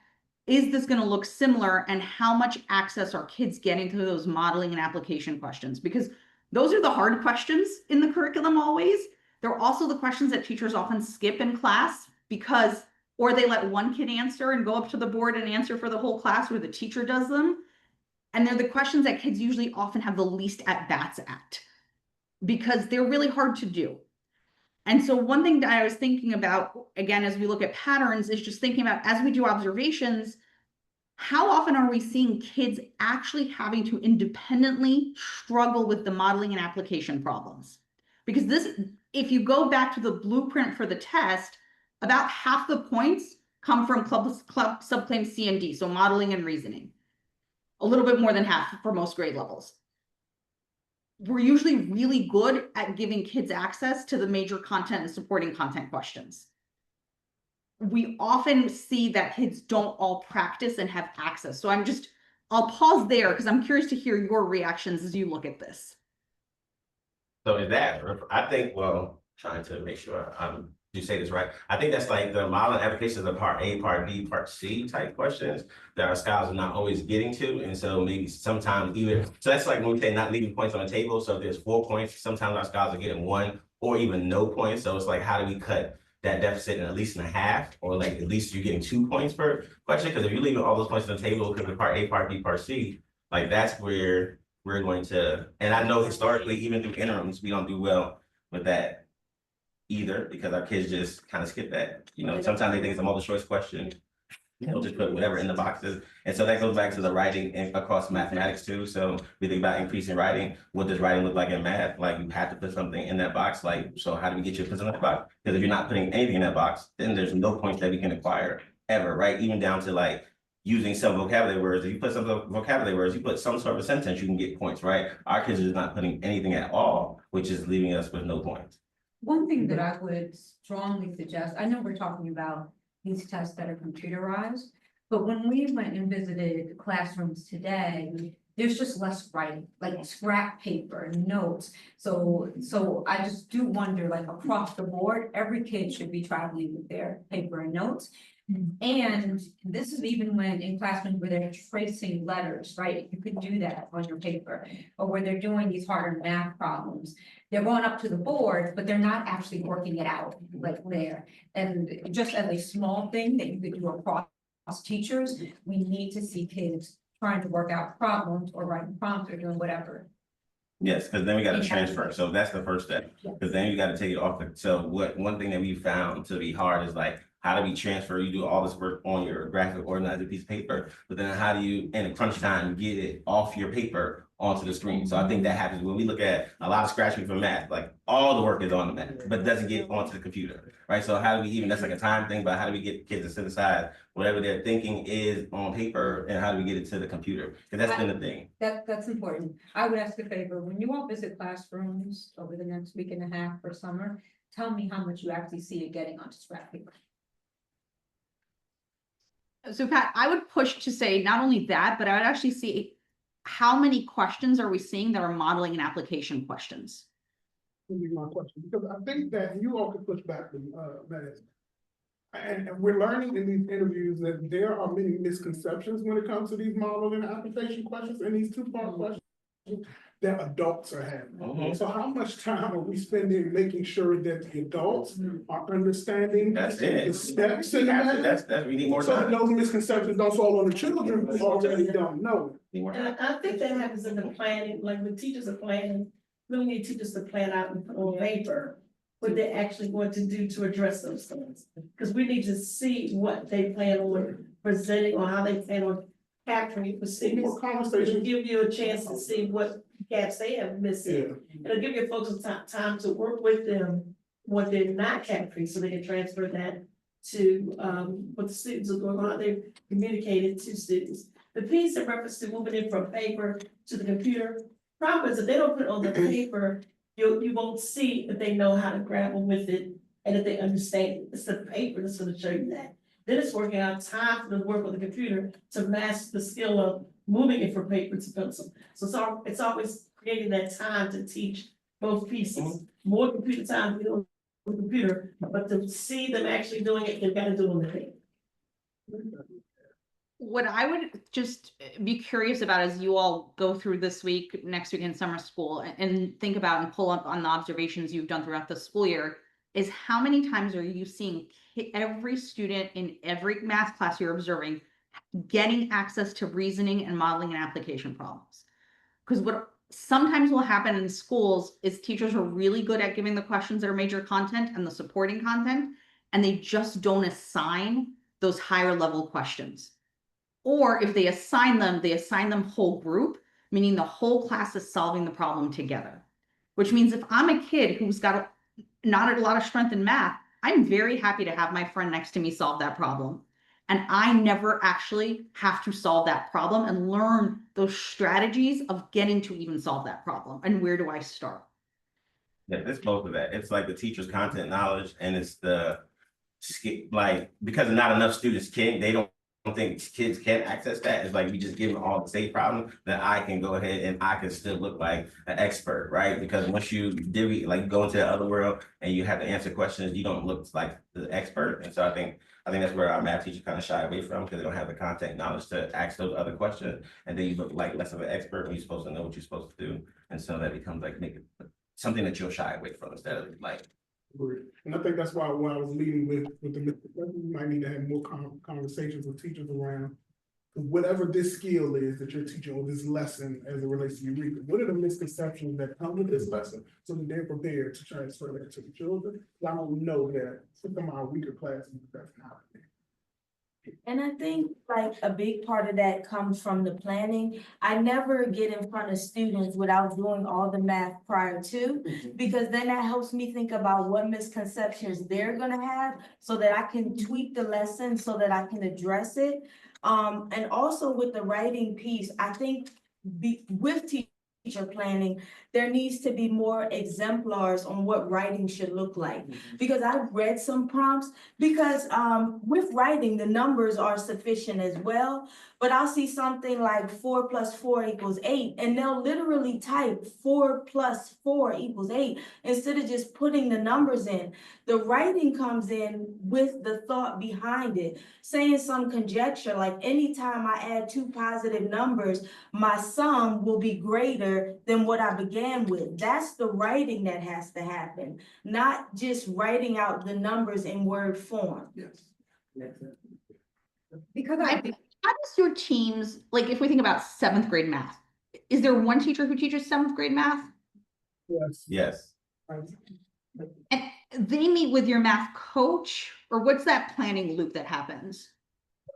is this going to look similar? And how much access are kids getting to those modeling and application questions? Because those are the hard questions in the curriculum always. They're also the questions that teachers often skip in class or they let one kid answer and go up to the board and answer for the whole class where the teacher does them. And they're the questions that kids usually often have the least at bats at because they're really hard to do. And so one thing that I was thinking about, again, as we look at patterns, is just thinking about as we do observations, how often are we seeing kids actually having to independently struggle with the modeling and application problems? Because if you go back to the blueprint for the test, about half the points come from club subclaim C and D, so modeling and reasoning. A little bit more than half for most grade levels. We're usually really good at giving kids access to the major content and supporting content questions. We often see that kids don't all practice and have access. So I'll pause there because I'm curious to hear your reactions as you look at this. So is that, I think, trying to make sure you say this right. I think that's like the modeling applications of part A, part B, part C type questions that our scholars are not always getting to. And so maybe sometimes so that's like when we say not leaving points on the table. So if there's 4 points, sometimes our scholars are getting 1 or even no points. So it's like, how do we cut that deficit in at least in half, or like at least you're getting 2 points per question? Because if you're leaving all those points on the table because of part A, part B, part C, like that's where we're going to, and I know historically, even through interims, we don't do well with that either, because our kids just kind of skip that. Sometimes they think it's a multiple choice question. They'll just put whatever in the boxes. And so that goes back to the writing and across mathematics too. So we think about increasing writing. What does writing look like in math? Like you have to put something in that box. Like, so how do we get you to put something in that box? Because if you're not putting anything in that box, then there's no points that we can acquire ever, right? Even down to like using some vocabulary words. If you put some vocabulary words, you put some sort of sentence, you can get points, right? Our kids are just not putting anything at all, which is leaving us with no points. One thing that I would strongly suggest, I know we're talking about these tests that are computerized, but when we went and visited classrooms today, there's just less writing, like scrap paper, notes. So I just do wonder, like across the board, every kid should be traveling with their paper and notes. And this is even when in classrooms where they're tracing letters, right? You could do that on your paper, or where they're doing these harder math problems. They're going up to the board, but they're not actually working it out like there. And just as a small thing that you could do across teachers, we need to see kids trying to work out problems or writing prompts or doing whatever. Yes, because then we got to Yeah. transfer. So that's the first step. Because then you got to take it off. So one thing that we found to be hard is like, how do we transfer? You do all this work on your graphic organizer piece of paper, but then how do you, in a crunch time, get it off your paper onto the screen? So I think that happens when we look at a lot of scratching for math, like all the work is on the math, but doesn't get onto the computer, right? So how do we even, that's like a time thing, but how do we get kids to synthesize whatever they're thinking is on paper, and how do we get it to the computer? Because that's been the thing. That's important. I would ask a favor, when you all visit classrooms over the next week and a half for summer, tell me how much you actually see it getting onto scrap paper. So Pat, I would push to say not only that, but I would actually see how many questions are we seeing that are modeling and application questions? Would be my question, because I think that you all could push back the math. And we're learning in these interviews that there are many misconceptions when it comes to these model and application questions and these two-part questions that adults are having. So how much time are we spending making sure that the adults are understanding That's the it. steps in the math? That's we need more So that time. those misconceptions don't fall on the children who already don't know. Need more And time. I think that happens in the planning, like when teachers are planning, we need teachers to plan out and put on paper what they're actually going to do to address those things. Because we need to see what they plan on presenting or how they plan on capturing it for students. More conversation. It'll give you a chance to see what gaps they have missing. Yeah. It'll give your folks time to work with them, what they're not capturing, so they can transfer that to, what the students are doing, how they've communicated to students. The piece in reference to moving it from paper to the computer, problem is if they don't put it on the paper, you won't see if they know how to grapple with it and if they understand it. It's the paper that's gonna show you that. Then it's working out time for the work on the computer to master the skill of moving it from paper to pencil. So it's always creating that time to teach both pieces. More computer time to do on the computer, but to see them actually doing it, they've got to do it on the paper. What I would just be curious about as you all go through this week, next week in summer school, and think about and pull up on the observations you've done throughout the school year, is how many times are you seeing every student in every math class you're observing getting access to reasoning and modeling and application problems? Because what sometimes will happen in schools is teachers are really good at giving the questions that are major content and the supporting content, and they just don't assign those higher level questions. Or if they assign them whole group, meaning the whole class is solving the problem together. Which means if I'm a kid who's got not a lot of strength in math, I'm very happy to have my friend next to me solve that problem. And I never actually have to solve that problem and learn those strategies of getting to even solve that problem. And where do I start? Yeah, it's both of that. It's like the teacher's content knowledge, and it's the like, because not enough students don't think kids can access that. It's like we just give them all the same problem that I can go ahead and I can still look like an expert, right? Because once you go into the other world and you have to answer questions, you don't look like the expert. And so I think that's where our math teacher kind of shy away from, because they don't have the content knowledge to ask those other questions. And then you look like less of an expert when you're supposed to know what you're supposed to do. And so that becomes like something that you'll shy away from instead of like. And I think that's why when I was leading with the, we might need to have more conversations with teachers around whatever this skill is that you're teaching, or this lesson as it relates to Eureka. What are the misconceptions that come with this lesson so that they're prepared to transfer that to the children? I don't know that some of our weaker classes, that's not it. And I think like a big part of that comes from the planning. I never get in front of students without doing all the math prior to, because then that helps me think about what misconceptions they're gonna have so that I can tweak the lesson so that I can address it. And also with the writing piece, I think with teacher planning, there needs to be more exemplars on what writing should look like. Because I've read some prompts, because with writing, the numbers are sufficient as well. But I'll see something like 4 + 4 = 8, and they'll literally type 4 + 4 = 8 instead of just putting the numbers in. The writing comes in with the thought behind it, saying some conjecture, like anytime I add two positive numbers, my sum will be greater than what I began with. That's the writing that has to happen, not just writing out the numbers in word form. Yes. Because How does your teams, like if we think about 7th grade math, is there one teacher who teaches 7th grade math? Yes. Yes. And they meet with your math coach, or what's that planning loop that happens?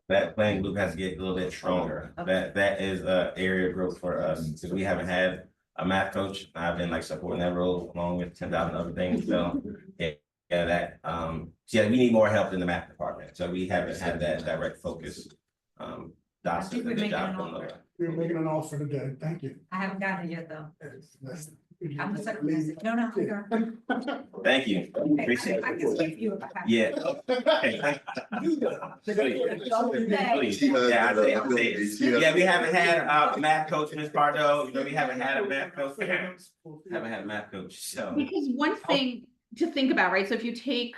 That playing loop has to get a little bit stronger. That is a area of growth for us, because we haven't had a math coach. I've been like supporting that role along with 10,000 other things, so yeah, we need more help in the math department, so we haven't had that direct focus. That's a good job on the. We're making an offer today. Thank you. I haven't gotten it yet, though. That's- I'm the second message. No, no. Thank you, appreciate I can it. skip you if I have. Yeah. Okay, please. Yeah, I say. Yeah, we haven't had a math coach, Ms. Pardo, you know, we haven't had a math coach. Haven't had a math coach, so. Because one thing to think about, right? So if you take,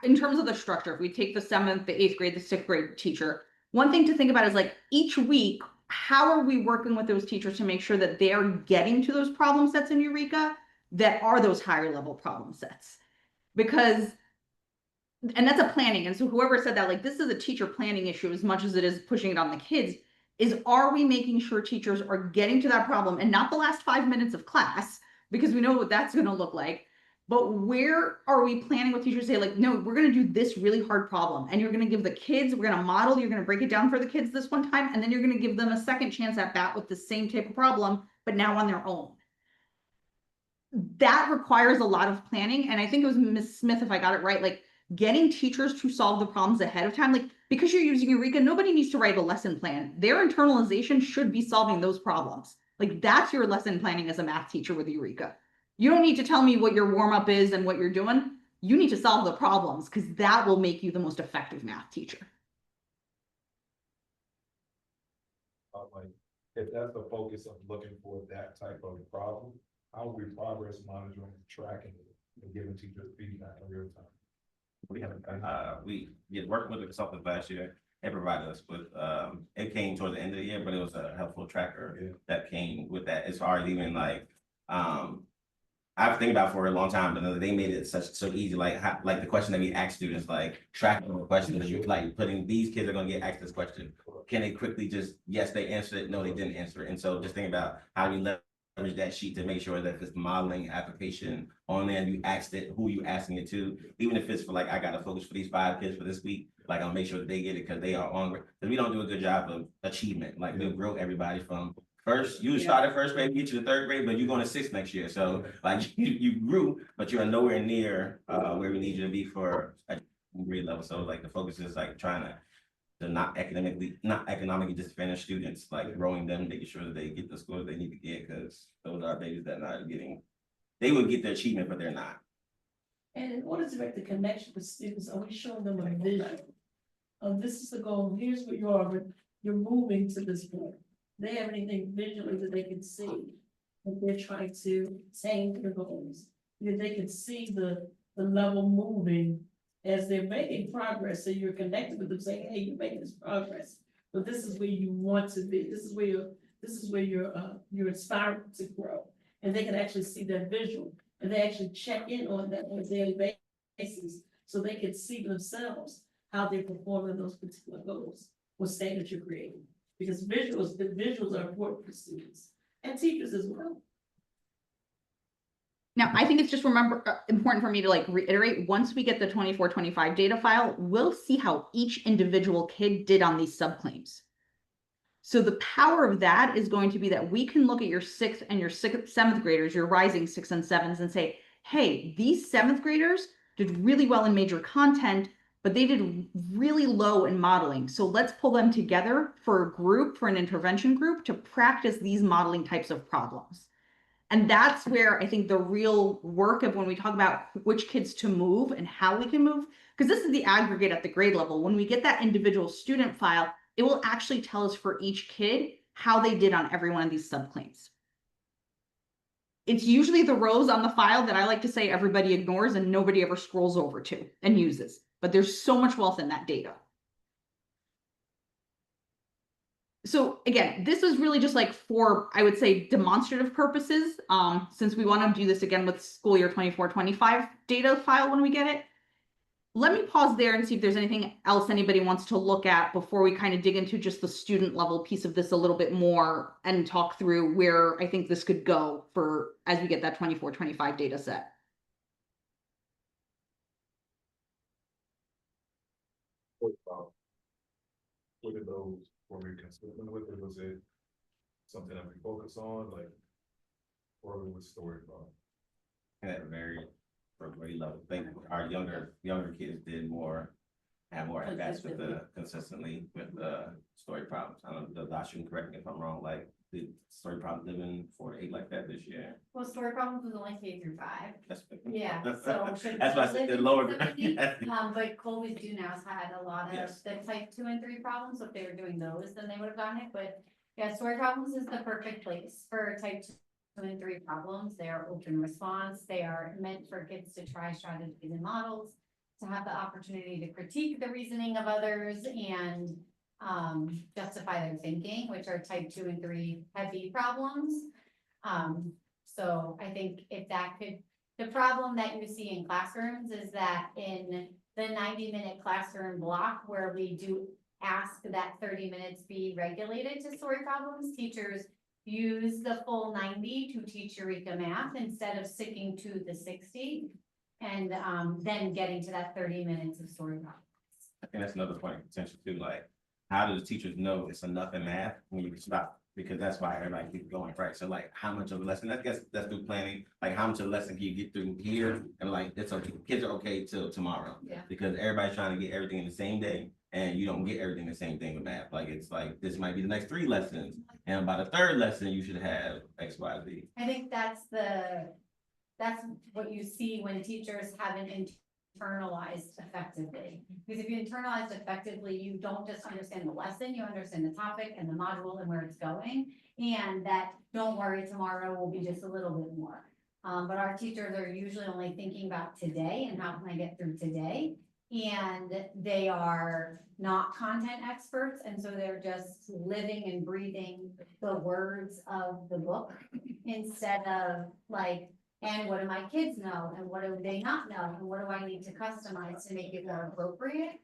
in terms of the structure, if we take the 7th, the 8th grade, the 6th grade teacher, one thing to think about is like each week, how are we working with those teachers to make sure that they are getting to those problem sets in Eureka that are those higher level problem sets? Because, and that's a planning. And so whoever said that, like, this is a teacher planning issue as much as it is pushing it on the kids, is are we making sure teachers are getting to that problem and not the last 5 minutes of class, because we know what that's going to look like. But where are we planning with teachers to say, like, no, we're going to do this really hard problem and you're going to give the kids, we're going to model, you're going to break it down for the kids this one time, and then you're going to give them a second chance at bat with the same type of problem, but now on their own. That requires a lot of planning. And I think it was Ms. Smith, if I got it right, like getting teachers to solve the problems ahead of time. Like, because you're using Eureka, nobody needs to write a lesson plan. Their internalization should be solving those problems. Like, that's your lesson planning as a math teacher with Eureka. You don't need to tell me what your warm-up is and what you're doing. You need to solve the problems, because that will make you the most effective math teacher. Like, if that's the focus of looking for that type of problem, how are we progress monitoring, tracking, and giving teachers feedback in real time? We haven't, we did work with the consultant last year. They provided us with, it came towards the end of the year, but it was a helpful tracker that came with that, as far as even like, I've thinking about it for a long time, but they made it so easy, like like the question that we ask students, like tracking the question that you like putting, these kids are gonna get asked this question. Can they quickly just, yes, they answered it, no, they didn't answer it. And so just think about how we leverage that sheet to make sure that it's modeling application on there, you asked it, who you asking it to, even if it's for like, I gotta focus for these 5 kids for this week, like I'll make sure that they get it because they are on, because we don't do a good job of achievement. Like we'll grow everybody from first, you start at 1st grade, get you to 3rd grade, but you're going to 6th next year. So like you grew, but you're nowhere near where we need you to be for a grade level. So like the focus is like trying to not economically disadvantaged students, like growing them, making sure that they get the scores they need to get, because those are babies that are not getting, they would get their achievement, but they're not. And in order to make the connection with students, are we showing them a vision of this is the goal, here's what you're moving to this point? They have anything visually that they can see that they're trying to attain their goals? That they can see the level moving as they're making progress, so you're connected with them saying, hey, you're making this progress, but this is where you want to be, this is where you're inspired to grow. And they can actually see that visual, and they actually check in on that on a daily basis, so they can see themselves how they're performing those particular goals or standards you're creating. Because the visuals are important for students and teachers as well. Now, I think it's just important for me to like reiterate, once we get the 24-25 data file, we'll see how each individual kid did on these subclaims. So the power of that is going to be that we can look at your 6th and your 7th graders, your rising 6 and 7s, and say, hey, these 7th graders did really well in major content, but they did really low in modeling. So let's pull them together for a group, for an intervention group, to practice these modeling types of problems. And that's where I think the real work of when we talk about which kids to move and how we can move, because this is the aggregate at the grade level. When we get that individual student file, it will actually tell us for each kid how they did on every one of these subclaims. It's usually the rows on the file that I like to say everybody ignores and nobody ever scrolls over to and uses. But there's so much wealth in that data. So again, this is really just like for, I would say, demonstrative purposes, since we want to do this again with school year 24-25 data file when we get it. Let me pause there and see if there's anything else anybody wants to look at before we kind of dig into just the student level piece of this a little bit more and talk through where I think this could go for as we get that 24-25 data set. What are those, were we consistent with, or was it something that we focus on, like, or was story about? That varied from grade level. I think our younger kids did more, had more at bats with the consistently with the story problems. I don't know, Josh, you can correct me if I'm wrong, like the story problem living 4 to 8 like that this year. Well, story problems was only K-5. That's Yeah, so. that's why I said the lower. But Colby's do now has had a lot of Yes. the type 2 and 3 problems, so if they were doing those, then they would have gotten it, but yeah, story problems is the perfect place for type 2 and 3 problems. They are open response, they are meant for kids to try strategies and models, to have the opportunity to critique the reasoning of others and justify their thinking, which are type 2 and 3 heavy problems. So I think if that could, the problem that you see in classrooms is that in the 90-minute classroom block where we do ask that 30 minutes be regulated to story problems, teachers use the full 90 to teach Eureka math instead of sticking to the 60 and then getting to that 30 minutes of story problems. I think that's another point of potential too. Like, how do the teachers know it's enough in math when you stop? Because that's why everybody keeps going, right? So like, how much of a lesson? I guess that's through planning. Like, how much of a lesson can you get through here? And like, it's okay. Kids are okay till tomorrow. Yeah. Because everybody's trying to get everything in the same day, and you don't get everything the same thing with math. Like, it's like this might be the next 3 lessons, and by the 3rd lesson, you should have X, Y, Z. I think that's what you see when teachers haven't internalized effectively. Because if you internalize effectively, you don't just understand the lesson, you understand the topic and the module and where it's going. And that don't worry, tomorrow will be just a little bit more. But our teachers are usually only thinking about today and how can I get through today? And they are not content experts. And so they're just living and breathing the words of the book instead of like, and what do my kids know? And what do they not know? And what do I need to customize to make it more appropriate?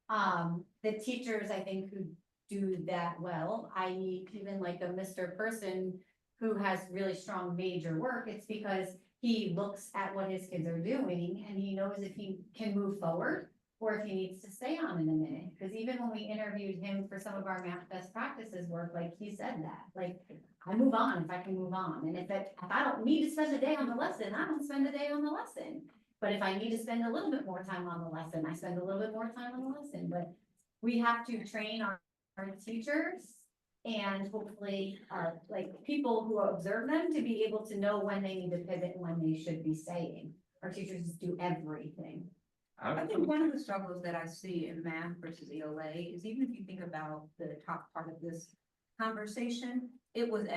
The teachers, I think, who do that well, i.e. even like a Mr. Person who has really strong major work, it's because he looks at what his kids are doing and he knows if he can move forward or if he needs to stay on in a minute. Because even when we interviewed him for some of our math best practices work, like he said that, like, I move on if I can move on. And if I don't need to spend a day on the lesson, I don't spend a day on the lesson. But if I need to spend a little bit more time on the lesson, I spend a little bit more time on the lesson. But we have to train our teachers and hopefully like people who observe them to be able to know when they need to pivot and when they should be staying. Our teachers just do everything. I think one of the struggles that I see in math versus ELA is even if you think about the top part of this conversation, it was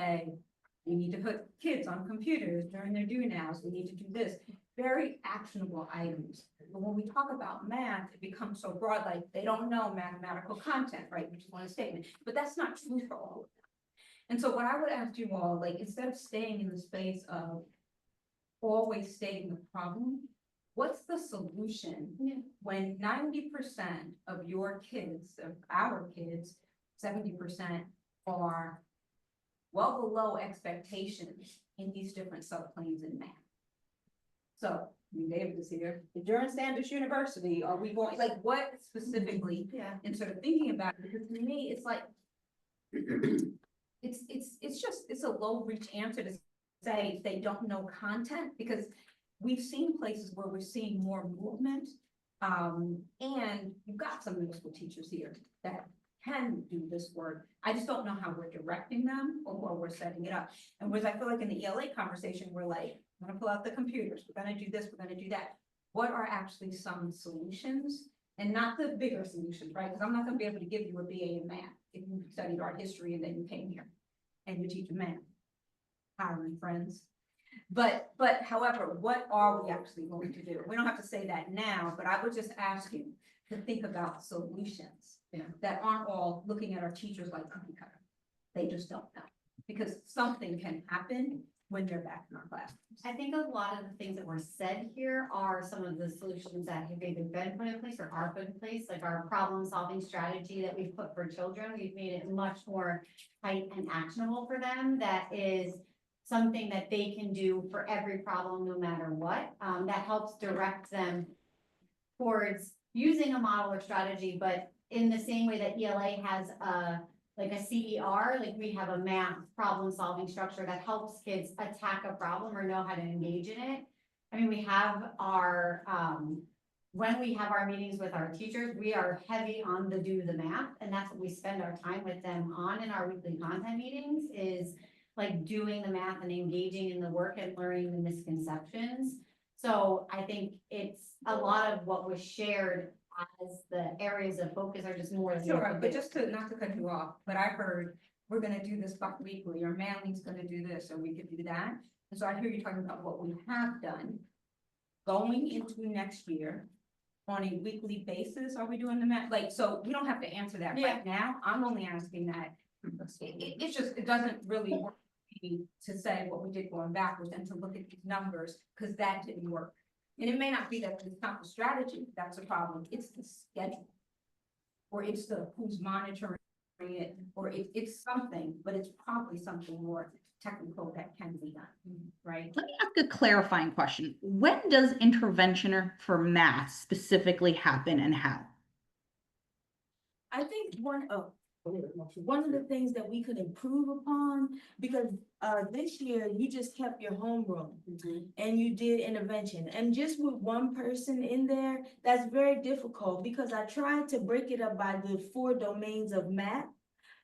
we need to put kids on computers during their do-nows, we need to do this, very actionable items. But when we talk about math, it becomes so broad, like they don't know mathematical content, right? Which is one statement, but that's not true for all of them. And so what I would ask you all, like, instead of staying in the space of always stating the problem, what's the solution when 90% of your kids, of our kids, 70% are well below expectations in these different subplanes in math? So, David is here, during Sanders University, are we going, like, what specifically? Yeah. And sort of thinking about it, because to me, it's like, it's a low reach answer to say they don't know content, because we've seen places where we're seeing more movement. And you've got some middle school teachers here that can do this work. I just don't know how we're directing them or we're setting it up. And whereas I feel like in the ELA conversation, we're like, we're gonna pull out the computers, we're gonna do this, we're gonna do that. What are actually some solutions? And not the bigger solutions, right? Because I'm not gonna be able to give you a BA in math if you studied art history and then you came here and you teach math. Hiring friends. But however, what are we actually going to do? We don't have to say that now, but I would just ask you to think about solutions that aren't all looking at our teachers like cookie cutter. They just don't know, because something can happen when they're back in our classrooms. I think a lot of the things that were said here are some of the solutions that have either been put in place or are put in place, like our problem-solving strategy that we've put for children. We've made it much more tight and actionable for them. That is something that they can do for every problem, no matter what. That helps direct them towards using a model or strategy, but in the same way that ELA has like a CER, like we have a math problem-solving structure that helps kids attack a problem or know how to engage in it. I mean, we have our, when we have our meetings with our teachers, we are heavy on the do the math, and that's what we spend our time with them on in our weekly content meetings, is like doing the math and engaging in the work and learning the misconceptions. So I think it's a lot of what was shared as the areas of focus are just more. Sure, but just to, not to cut you off, but I heard, we're gonna do this bi-weekly, or Manley's gonna do this, or we could do that. And so I hear you talking about what we have done. Going into next year, on a weekly basis, are we doing the math? Like, so we don't have to answer that right now. I'm only asking that. It's just, it doesn't really work for me to say what we did going backwards and to look at these numbers, because that didn't work. And it may not be that it's not the strategy that's a problem, it's the schedule. Or it's the who's monitoring it, or it's something, but it's probably something more technical that can be done, right? Let me ask a clarifying question. When does intervention for math specifically happen and how? I think one of the things that we could improve upon, because this year you just kept your homeroom and you did intervention, and just with one person in there, that's very difficult, because I tried to break it up by the 4 domains of math.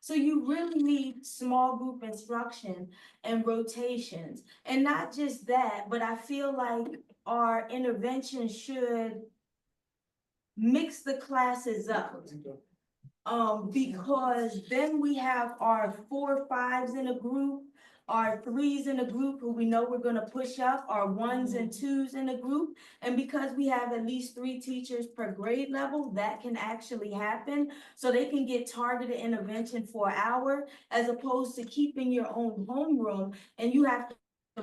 So you really need small group instruction and rotations, and not just that, but I feel like our intervention should mix the classes up. Because then we have our 4 5s in a group, our 3s in a group who we know we're gonna push up, our 1s and 2s in a group. And because we have at least 3 teachers per grade level, that can actually happen. So they can get targeted intervention for an hour, as opposed to keeping your own homeroom and you have to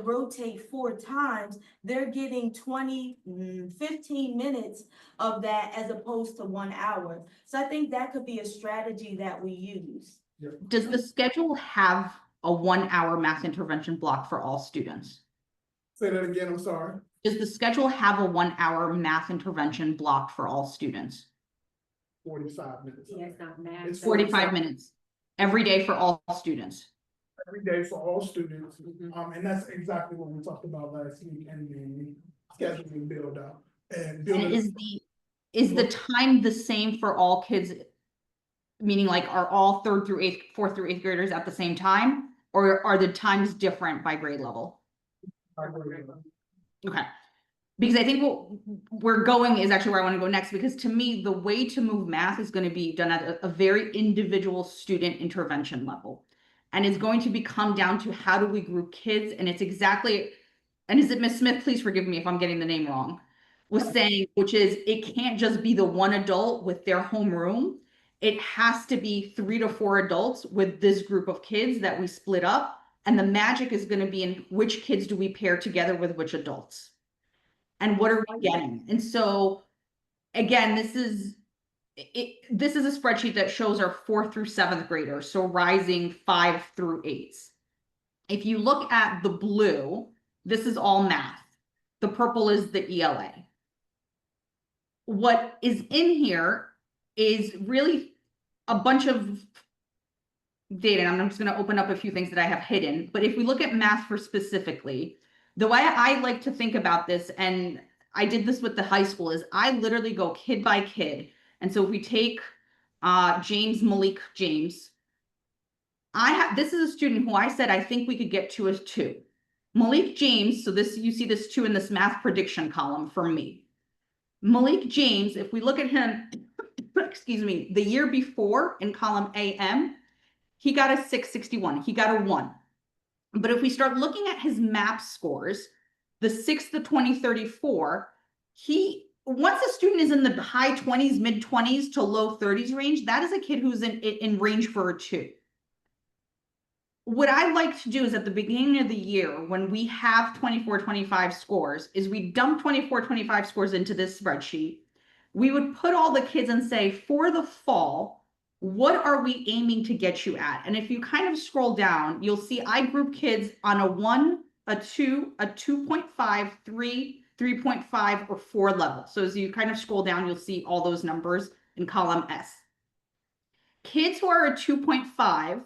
rotate 4 times. They're getting 15 minutes of that as opposed to 1 hour. So I think that could be a strategy that we use. Does the schedule have a 1 hour math intervention block for all students? Say that again, I'm sorry. Does the schedule have a 1 hour math intervention block for all students? 45 minutes. Yeah, it's not math. It's 45 minutes every day for all students. Every day for all students. And that's exactly what we talked about last week in the scheduling build out. And And is the time the same for all kids? Meaning, like, are all 4th through 8th graders at the same time, or are the times different by grade level? Okay. Because I think what we're going is actually where I want to go next, because to me, the way to move math is going to be done at a very individual student intervention level. And it's going to come down to how do we group kids, and it's exactly, and is it Miss Smith, please forgive me if I'm getting the name wrong, was saying, which is it can't just be the one adult with their homeroom. It has to be 3 to 4 adults with this group of kids that we split up. And the magic is going to be in which kids do we pair together with which adults? And what are we getting? And so, again, this is a spreadsheet that shows our 4th through 7th graders, so rising 5 through 8s. If you look at the blue, this is all math. the purple is the ELA. What is in here is really a bunch of data, and I'm just going to open up a few things that I have hidden. But if we look at math for specifically, the way I like to think about this, and I did this with the high school, is I literally go kid by kid. And so if we take Malik James, this is a student who I said I think we could get to a 2. Malik James, so this, you see this 2 in this math prediction column for me. Malik James, if we look at him, excuse me, the year before in column AM, he got a 661, he got a 1. But if we start looking at his MAP scores, the 6th to 2034, once a student is in the high 20s, mid 20s to low 30s range, that is a kid who's in range for a 2. What I like to do is at the beginning of the year, when we have 24-25 scores, is we dump 24-25 scores into this spreadsheet. We would put all the kids and say, for the fall, what are we aiming to get you at? And if you kind of scroll down, you'll see I group kids on a 1, a 2, a 2.5, 3, 3.5, or 4 level. So as you kind of scroll down, you'll see all those numbers in column S. Kids who are a 2.5,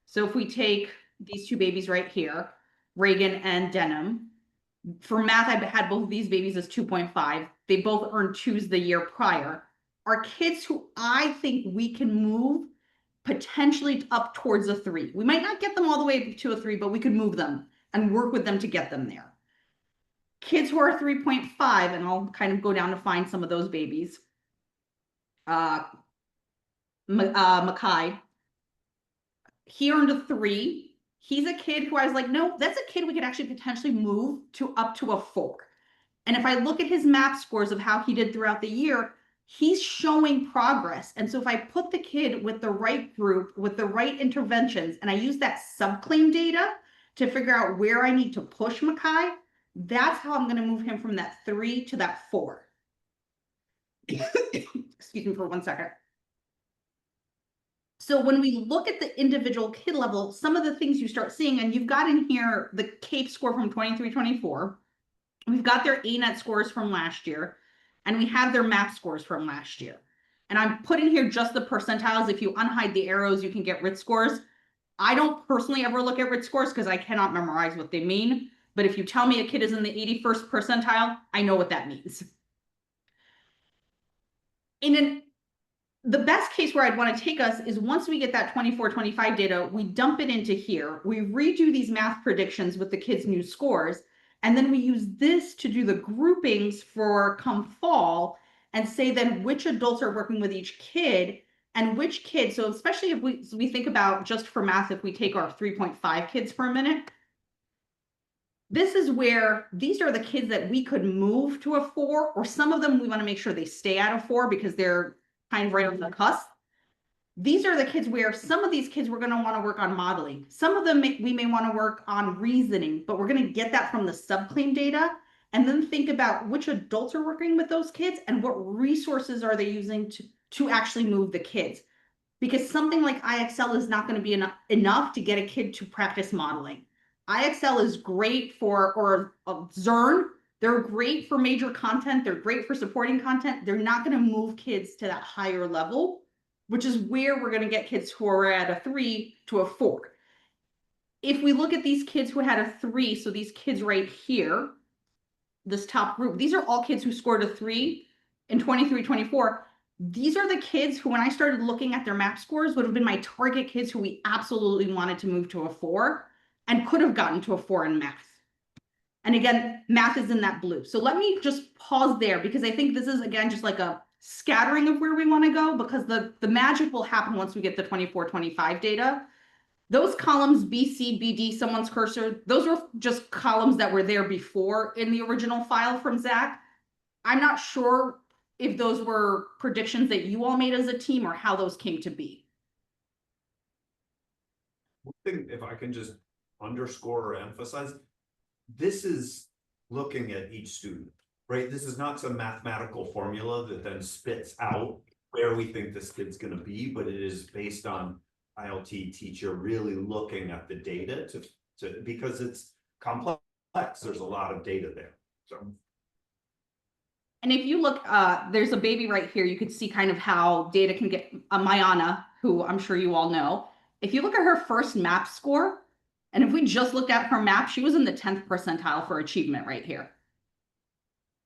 so if we take these 2 babies right here, Reagan and Denham, for math, I had both of these babies as 2.5. They both earned 2s the year prior. Are kids who I think we can move potentially up towards a 3. We might not get them all the way to a 3, but we could move them and work with them to get them there. Kids who are 3.5, and I'll kind of go down to find some of those babies. Makai, he earned a 3. He's a kid who I was like, no, that's a kid we could actually potentially move to up to a 4. And if I look at his MAP scores of how he did throughout the year, he's showing progress. And so if I put the kid with the right group, with the right interventions, and I use that subclaim data to figure out where I need to push Makai, that's how I'm going to move him from that 3 to that 4. Excuse me for 1 second. So when we look at the individual kid level, some of the things you start seeing, and you've got in here the CAPE score from 23-24. We've got their ANET scores from last year, and we have their MAP scores from last year. And I'm putting here just the percentiles. If you unhide the arrows, you can get RIT scores. I don't personally ever look at RIT scores because I cannot memorize what they mean. But if you tell me a kid is in the 81st percentile, I know what that means. The best case where I'd want to take us is once we get that 24-25 data, we dump it into here. We redo these math predictions with the kids' new scores. And then we use this to do the groupings for come fall and say then which adults are working with each kid and which kid. So especially if we think about just for math, if we take our 3.5 kids for a minute, this is where these are the kids that we could move to a 4, or some of them we want to make sure they stay at a 4 because they're kind of right on the cusp. These are the kids where some of these kids we're going to want to work on modeling. Some of them we may want to work on reasoning, but we're going to get that from the subclaim data and then think about which adults are working with those kids and what resources are they using to actually move the kids. Because something like IXL is not going to be enough to get a kid to practice modeling. IXL is great for, or Zern, they're great for major content. They're great for supporting content. They're not going to move kids to that higher level, which is where we're going to get kids who are at a 3 to a 4. If we look at these kids who had a 3, so these kids right here, this top group, these are all kids who scored a 3 in 23-24. These are the kids who, when I started looking at their MAP scores, would have been my target kids who we absolutely wanted to move to a 4 and could have gotten to a 4 in math. And again, math is in that blue. So let me just pause there because I think this is, again, just like a scattering of where we want to go because the magic will happen once we get the 24-25 data. Those columns, B, C, B, D, someone's cursor, those were just columns that were there before in the original file from Zach. I'm not sure if those were predictions that you all made as a team or how those came to be. One thing, if I can just underscore or emphasize, this is looking at each student, right? This is not some mathematical formula that then spits out where we think this kid's going to be, but it is based on ILT teacher really looking at the data to because it's complex. There's a lot of data there. So. And if you look, there's a baby right here, you could see kind of how data can get, Mayana, who I'm sure you all know. If you look at her first MAP score, and if we just looked at her MAP, she was in the 10th percentile for achievement right here.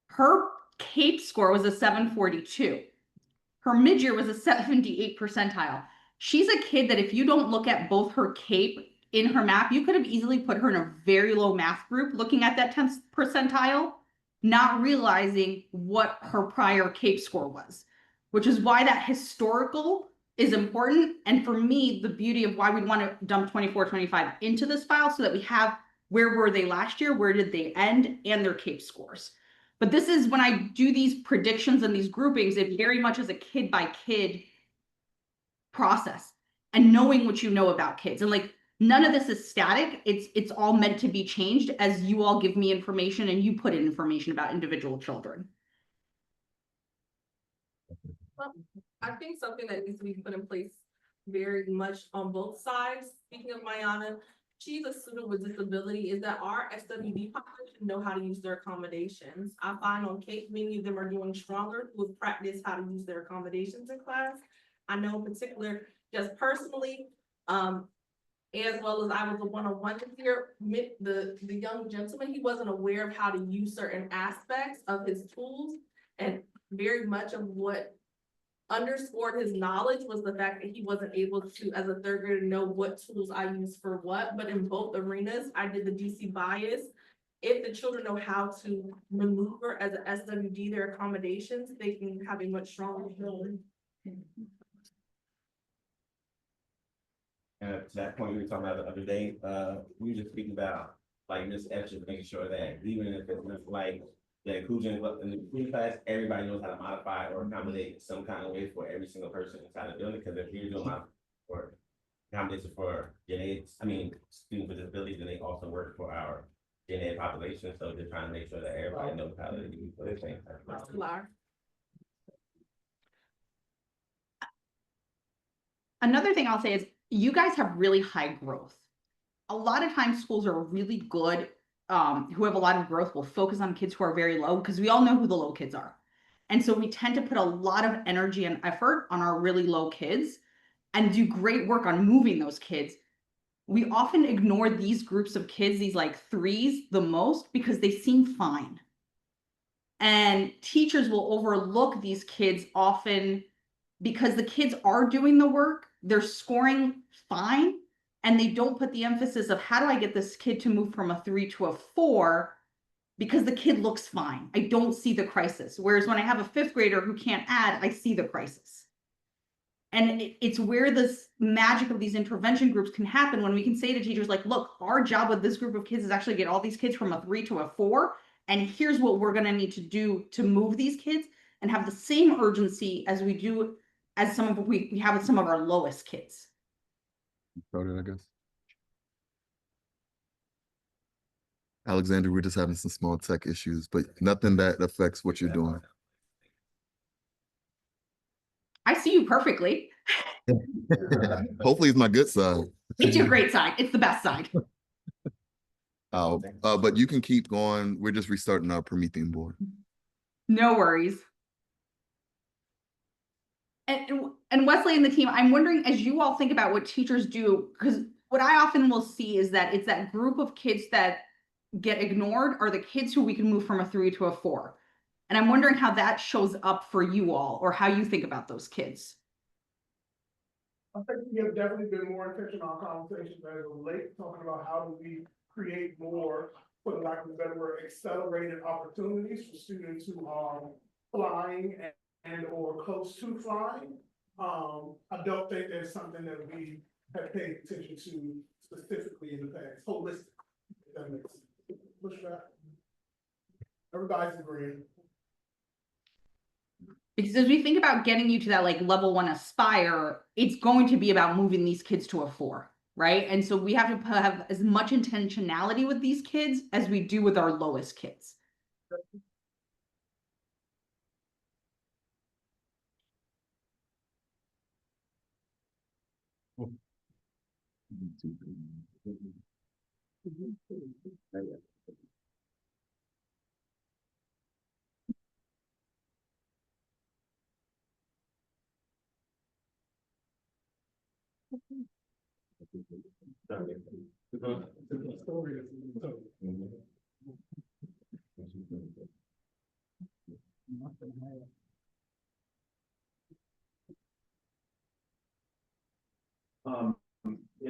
Her CAPE score was a 742. Her mid-year was a 78 percentile. She's a kid that if you don't look at both her CAPE in her MAP, you could have easily put her in a very low math group looking at that 10th percentile, not realizing what her prior CAPE score was, which is why that historical is important. And for me, the beauty of why we'd want to dump 24-25 into this file so that we have where were they last year, where did they end, and their CAPE scores. But this is when I do these predictions and these groupings, it very much is a kid by kid process and knowing what you know about kids. And like, none of this is static. It's all meant to be changed as you all give me information and you put in information about individual children. Well, I think something that needs to be put in place very much on both sides. Speaking of Mayana, she's a student with disability, is that our SWD population know how to use their accommodations. I find on CAPE, many of them are doing stronger with practice how to use their accommodations in class. I know in particular, just personally, as well as I was a one-on-one this year, the young gentleman, he wasn't aware of how to use certain aspects of his tools. And very much of what underscored his knowledge was the fact that he wasn't able to, as a third grader, know what tools I use for what. But in both arenas, I did the DC bias. If the children know how to maneuver as a SWD, their accommodations, they can have a much stronger ability. And to that point we were talking about the other day, we were just speaking about like Miss F just making sure that even if it's not like the inclusion in the inclusion class, everybody knows how to modify or accommodate some kind of way for every single person inside the building. Because if you're doing for accommodation for students with disabilities, then they also work for our Gen Ed population. So they're trying to make sure that everybody knows how to do the same. Another thing I'll say is you guys have really high growth. A lot of times schools are really good, who have a lot of growth will focus on kids who are very low because we all know who the low kids are. And so we tend to put a lot of energy and effort on our really low kids and do great work on moving those kids. We often ignore these groups of kids, these like threes the most because they seem fine. And teachers will overlook these kids often because the kids are doing the work, they're scoring fine, and they don't put the emphasis of how do I get this kid to move from a 3 to a 4 because the kid looks fine. I don't see the crisis. Whereas when I have a 5th grader who can't add, I see the crisis. And it's where this magic of these intervention groups can happen when we can say to teachers like, look, our job with this group of kids is actually get all these kids from a 3 to a 4. And here's what we're going to need to do to move these kids and have the same urgency as we do as some of what we have with some of our lowest kids. Started, I guess. Alexander, we're just having some small tech issues, but nothing that affects what you're doing. I see you perfectly. Hopefully it's my good side. It's your great side. It's the best side. But you can keep going. We're just restarting our Promethean board. No worries. And Wesley and the team, I'm wondering, as you all think about what teachers do, because what I often will see is that it's that group of kids that get ignored are the kids who we can move from a 3 to a 4. And I'm wondering how that shows up for you all or how you think about those kids. I think we have definitely been more intentional in our conversations as of late, talking about how do we create more, for lack of a better word, accelerated opportunities for students who are flying and or close to flying. I don't think there's something that we have paid attention to specifically in the past, holistic, if that makes sense. Push back. Everybody's agreeing. Because as we think about getting you to that like level 1 aspire, it's going to be about moving these kids to a 4, right? And so we have to have as much intentionality with these kids as we do with our lowest kids. In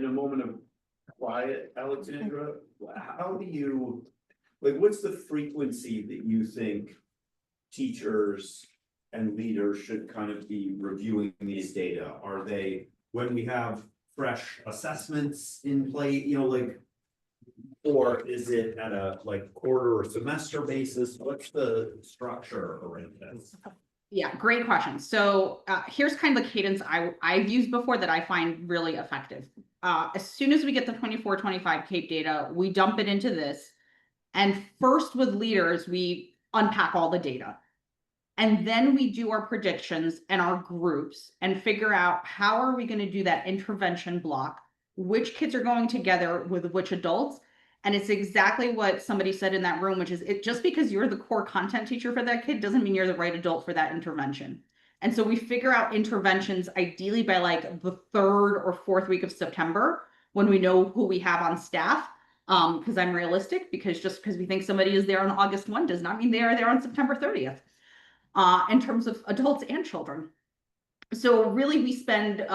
a moment of quiet, Alexandra, how do you, like, what's the frequency that you think teachers and leaders should kind of be reviewing these data? Are they, when we have fresh assessments in play, you know, like, or is it at a like quarter or semester basis? What's the structure around this? Yeah, great question. So here's kind of the cadence I've used before that I find really effective. As soon as we get the 24-25 CAPE data, we dump it into this. And first with leaders, we unpack all the data. And then we do our predictions and our groups and figure out how are we going to do that intervention block, which kids are going together with which adults. And it's exactly what somebody said in that room, which is it just because you're the core content teacher for that kid doesn't mean you're the right adult for that intervention. And so we figure out interventions ideally by like the 3rd or 4th week of September when we know who we have on staff. Because I'm realistic, because just because we think somebody is there on August 1 does not mean they are there on September 30th. In terms of adults and children. So really we spend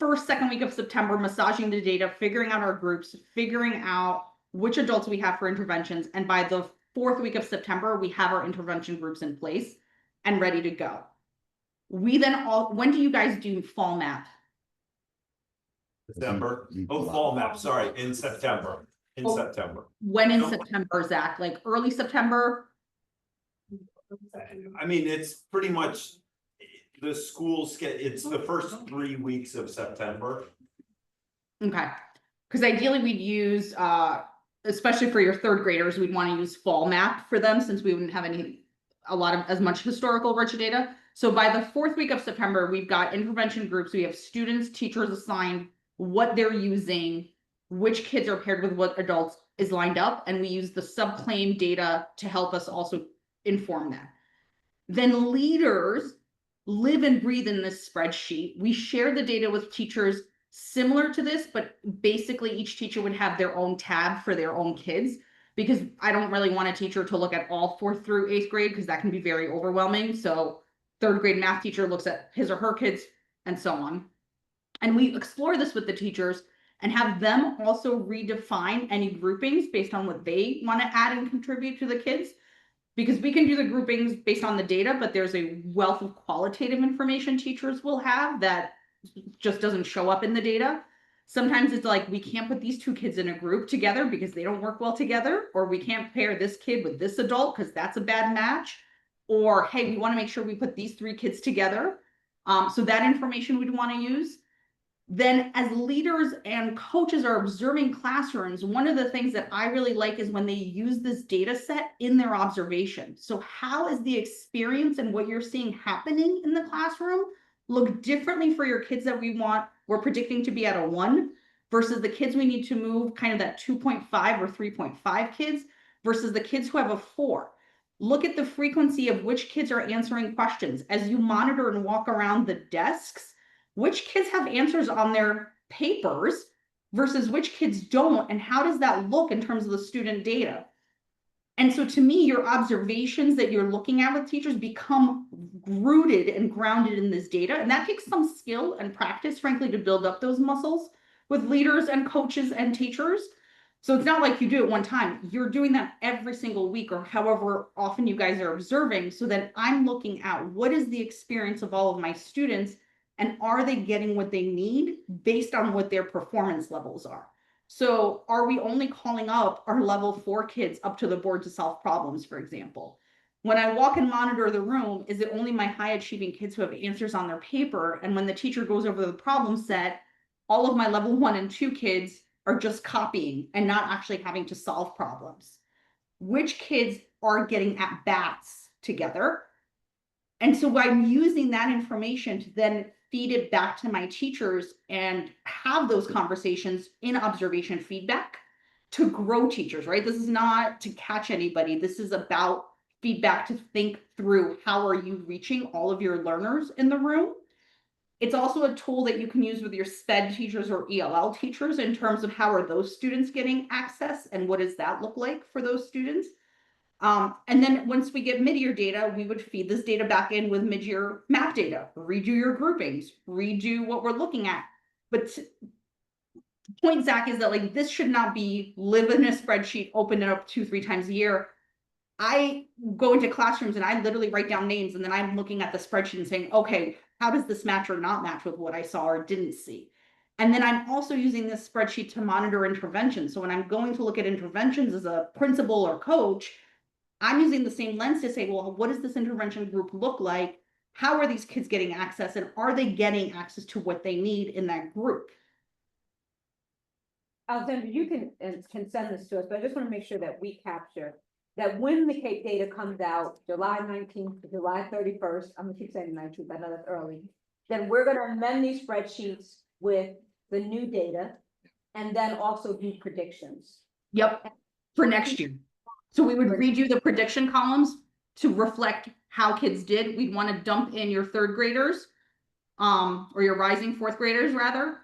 first, second week of September massaging the data, figuring out our groups, figuring out which adults we have for interventions. And by the 4th week of September, we have our intervention groups in place and ready to go. We then when do you guys do fall map? December. Oh, fall map, sorry, in September. September. When in September, Zach? Like early September? I mean, it's pretty much the schools get, it's the first 3 weeks of September. Okay, because ideally we'd use, especially for your 3rd graders, we'd want to use fall map for them since we wouldn't have as much historical rich data. So by the 4th week of September, we've got intervention groups. We have students, teachers assigned, what they're using, which kids are paired with what adults is lined up. And we use the subclaim data to help us also inform that. Then leaders live and breathe in this spreadsheet. We share the data with teachers similar to this, but basically each teacher would have their own tab for their own kids, because I don't really want a teacher to look at all 4th through 8th grade because that can be very overwhelming. So 3rd grade math teacher looks at his or her kids and so on. And we explore this with the teachers and have them also redefine any groupings based on what they want to add and contribute to the kids. Because we can do the groupings based on the data, but there's a wealth of qualitative information teachers will have that just doesn't show up in the data. Sometimes it's like, we can't put these 2 kids in a group together because they don't work well together, or we can't pair this kid with this adult because that's a bad match. Or, hey, we want to make sure we put these 3 kids together. So that information we'd want to use. Then as leaders and coaches are observing classrooms, one of the things that I really like is when they use this data set in their observation. So how is the experience and what you're seeing happening in the classroom look differently for your kids that we're predicting to be at a 1 versus the kids we need to move kind of that 2.5 or 3.5 kids versus the kids who have a 4. Look at the frequency of which kids are answering questions. As you monitor and walk around the desks, which kids have answers on their papers versus which kids don't, and how does that look in terms of the student data? And so to me, your observations that you're looking at with teachers become rooted and grounded in this data. And that takes some skill and practice, frankly, to build up those muscles with leaders and coaches and teachers. So it's not like you do it one time. You're doing that every single week or however often you guys are observing, so that I'm looking at what is the experience of all of my students and are they getting what they need based on what their performance levels are. So are we only calling up our level 4 kids up to the board to solve problems, for example? When I walk and monitor the room, is it only my high achieving kids who have answers on their paper? And when the teacher goes over the problem set, all of my level 1 and 2 kids are just copying and not actually having to solve problems? Which kids are getting at bats together? And so I'm using that information to then feed it back to my teachers and have those conversations in observation feedback to grow teachers, right? This is not to catch anybody. This is about feedback to think through how are you reaching all of your learners in the room. It's also a tool that you can use with your SPED teachers or ELL teachers in terms of how are those students getting access and what does that look like for those students. And then once we get mid-year data, we would feed this data back in with mid-year map data, redo your groupings, redo what we're looking at. But the point, Zach, is that like this should not be live in a spreadsheet, open it up 2-3 times a year. I go into classrooms and I literally write down names and then I'm looking at the spreadsheet and saying, okay, how does this match or not match with what I saw or didn't see? And then I'm also using this spreadsheet to monitor interventions. So when I'm going to look at interventions as a principal or coach, I'm using the same lens to say, well, what does this intervention group look like? How are these kids getting access and are they getting access to what they need in that group? Alexandra, you can send this to us, but I just want to make sure that we capture that when the CAPE data comes out, July 19th to July 31st, I'm gonna keep saying 19th, I know that's early, then we're gonna amend these spreadsheets with the new data and then also do predictions. Yep, for next year. So we would redo the prediction columns to reflect how kids did. We'd want to dump in your 3rd graders, or your rising 4th graders rather.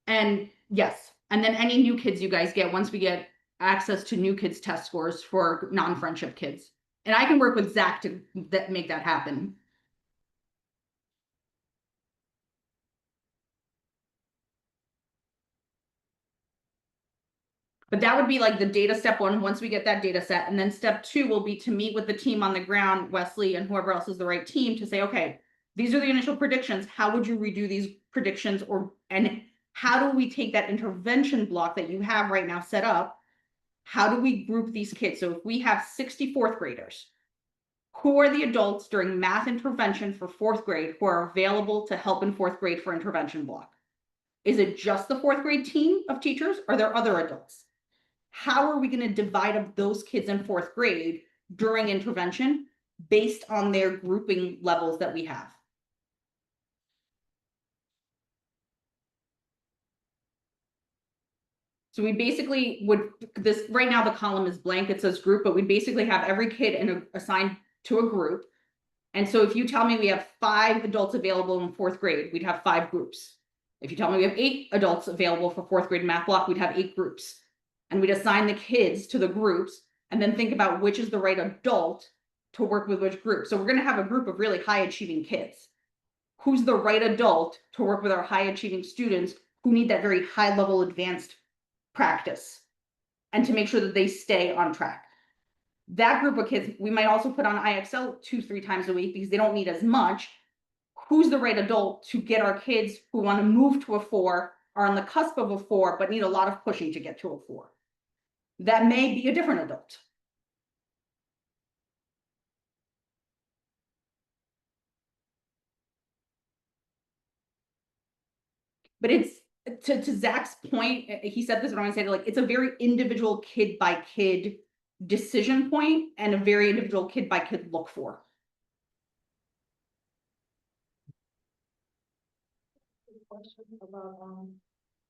And yes, and then any new kids you guys get once we get access to new kids test scores for non-friendship kids. And I can work with Zach to make that happen. But that would be like the data step 1 once we get that data set. And then step 2 will be to meet with the team on the ground, Wesley and whoever else is the right team, to say, okay, these are the initial predictions. How would you redo these predictions? And how do we take that intervention block that you have right now set up? How do we group these kids? So if we have 60 4th graders, who are the adults during math intervention for 4th grade who are available to help in 4th grade for intervention block? Is it just the 4th grade team of teachers? Or are there other adults? How are we going to divide up those kids in 4th grade during intervention based on their grouping levels that we have? So we basically would, this right now the column is blank, it says group, but we basically have every kid assigned to a group. And so if you tell me we have 5 adults available in 4th grade, we'd have 5 groups. If you tell me we have 8 adults available for 4th grade math block, we'd have 8 groups. And we'd assign the kids to the groups and then think about which is the right adult to work with which group. So we're going to have a group of really high achieving kids. Who's the right adult to work with our high achieving students who need that very high level advanced practice and to make sure that they stay on track? That group of kids, we might also put on IXL 2-3 times a week because they don't need as much. Who's the right adult to get our kids who want to move to a 4, are on the cusp of a 4, but need a lot of pushing to get to a 4? That may be a different adult. But it's, to Zach's point, he said this, but I'm gonna say it, like, it's a very individual kid by kid decision point and a very individual kid by kid look for. Question about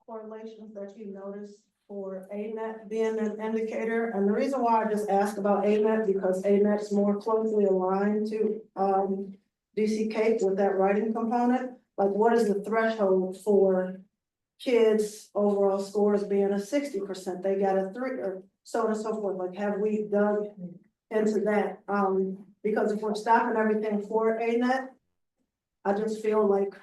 correlations that you noticed for ANET being an indicator, and the reason why I just asked about ANET because ANET is more closely aligned to DC CAPE with that writing component. Like, what is the threshold for kids' overall scores being a 60%? They got a 3, or so on and so forth. Like, have we dug into that? Because if we're stopping everything for ANET, I just feel like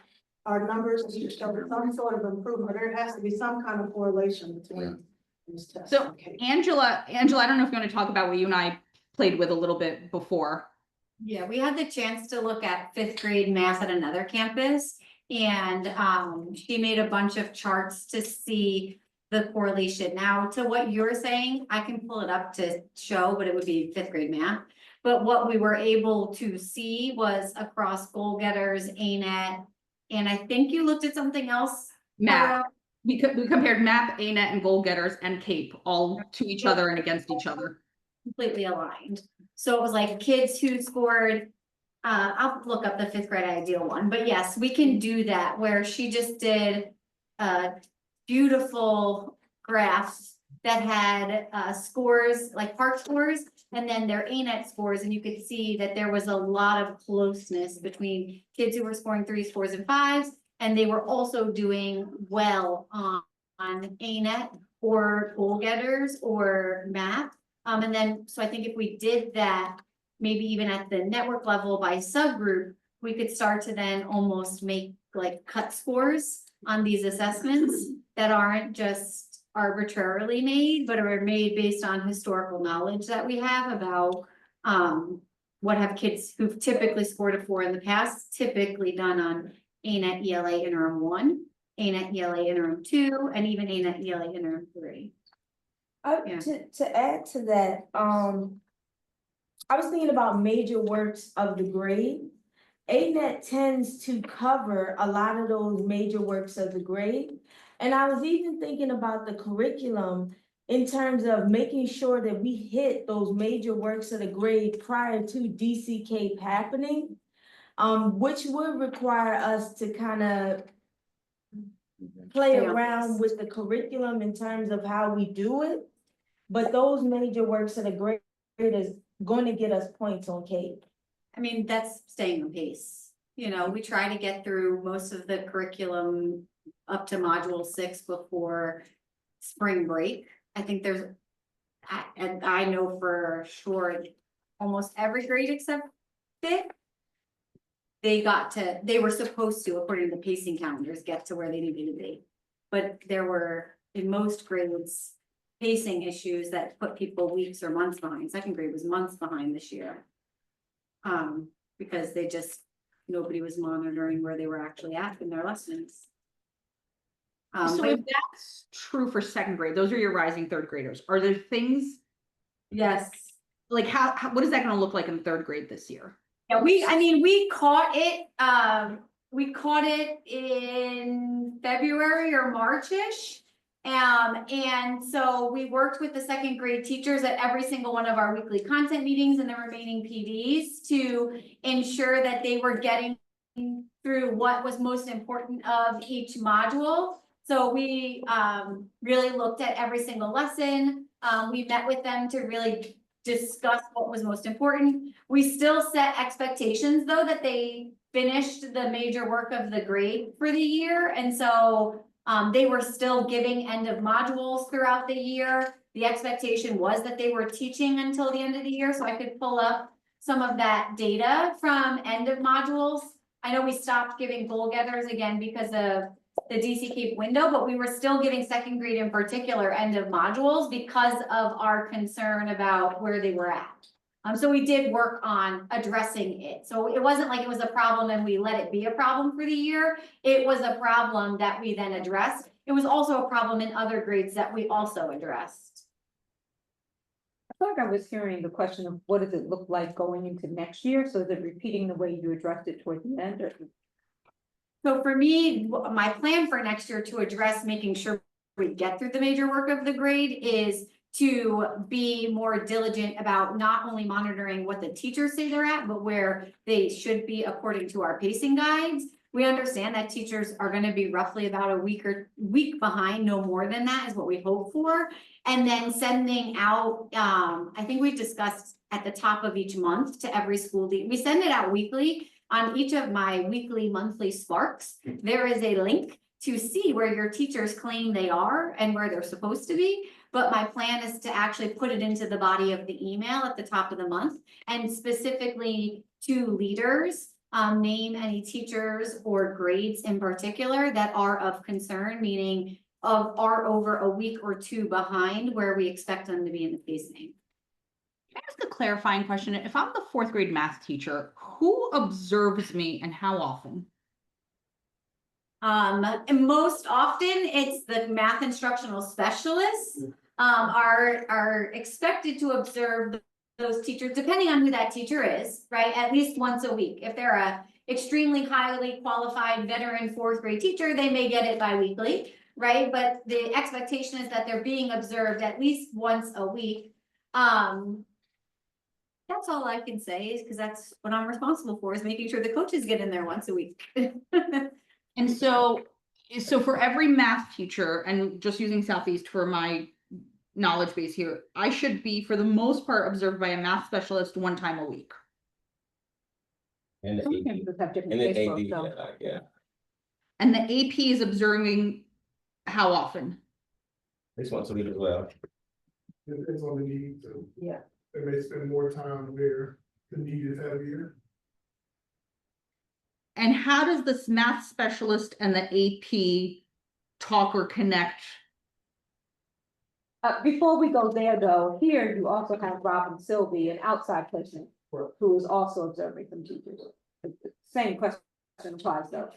our numbers should show some sort of improvement. There has to be some kind of correlation between these tests. So Okay. Angela, I don't know if you want to talk about what you and I played with a little bit before. Yeah, we had the chance to look at 5th grade math at another campus. And she made a bunch of charts to see the correlation. Now, to what you're saying, I can pull it up to show, but it would be 5th grade math. But what we were able to see was across goal getters, ANET, and I think you looked at something else. MAP. We compared MAP, ANET, and goal getters and CAPE all to each other and against each other. Completely aligned. So it was like kids who scored, I'll look up the 5th grade ideal one, but yes, we can do that where she just did beautiful graphs that had scores, like park scores, and then their ANET scores, and you could see that there was a lot of closeness between kids who were scoring 3s, 4s, and 5s And they were also doing well on ANET or goal getters or math. And then, so I think if we did that, maybe even at the network level by subgroup, we could start to then almost make like cut scores on these assessments that aren't just arbitrarily made, but are made based on historical knowledge that we have about what have kids who've typically scored a 4 in the past, typically done on ANET ELA interim 1, ANET ELA interim 2, and even ANET ELA interim 3. Yeah. To add to that, I was thinking about major works of the grade. ANET tends to cover a lot of those major works of the grade. And I was even thinking about the curriculum in terms of making sure that we hit those major works of the grade prior to DC CAPE happening, which would require us to kind of play around with the curriculum in terms of how we do it. But those major works of the grade is going to get us points on CAPE. I mean, that's staying on pace. You know, we try to get through most of the curriculum up to module 6 before spring break. I think there's, and I know for sure, almost every grade except 5th, they were supposed to, according to the pacing calendars, get to where they needed to be. But there were, in most grades, pacing issues that put people weeks or months behind. 2nd grade was months behind this year. Because nobody was monitoring where they were actually at in their lessons. So if that's true for 2nd grade, those are your rising 3rd graders. Are there things? Yes. Like what is that going to look like in 3rd grade this year? Yeah, we caught it in February or March-ish. And so we worked with the 2nd grade teachers at every single one of our weekly content meetings and the remaining PDs to ensure that they were getting through what was most important of each module. So we really looked at every single lesson. We met with them to really discuss what was most important. We still set expectations though that they finished the major work of the grade for the year. And so they were still giving end of modules throughout the year. The expectation was that they were teaching until the end of the year, so I could pull up some of that data from end of modules. I know we stopped giving goal getters again because of the DC CAPE window, but we were still giving 2nd grade in particular end of modules because of our concern about where they were at. So we did work on addressing it. So it wasn't like it was a problem and we let it be a problem for the year. It was a problem that we then addressed. It was also a problem in other grades that we also addressed. I feel like I was hearing the question of what does it look like going into next year? So is it repeating the way you addressed it toward the end? Or... So for me, my plan for next year to address making sure we get through the major work of the grade is to be more diligent about not only monitoring what the teachers say they're at, but where they should be according to our pacing guides. We understand that teachers are going to be roughly about a week behind, no more than that is what we hope for. And then sending out, I think we discussed at the top of each month to every school. We send it out weekly. On each of my weekly, monthly Sparks, there is a link to see where your teachers claim they are and where they're supposed to be. But my plan is to actually put it into the body of the email at the top of the month and specifically to leaders, name any teachers or grades in particular that are of concern, meaning are over a week or 2 behind where we expect them to be in the pacing. Can I ask a clarifying question? If I'm the 4th grade math teacher, who observes me and how often? And most often it's the math instructional specialists are expected to observe those teachers, depending on who that teacher is, right? At least once a week. If they're a extremely highly qualified veteran 4th grade teacher, they may get it bi-weekly, right? But the expectation is that they're being observed at least once a week. That's all I can say is because that's what I'm responsible for, is making sure the coaches get in there once a week. And so for every math teacher, and just using Southeast for my knowledge base here, I should be, for the most part, observed by a math specialist 1 time a week. And the AD, yeah. And the AP is observing how often? This one's a week as well. It depends on the need too. Yeah. They may spend more time where the need is heavier. And how does this math specialist and the AP talk or connect? Before we go there though, here you also have Robin Sylvie, an outside person, who is also observing some teachers. Same question applies though.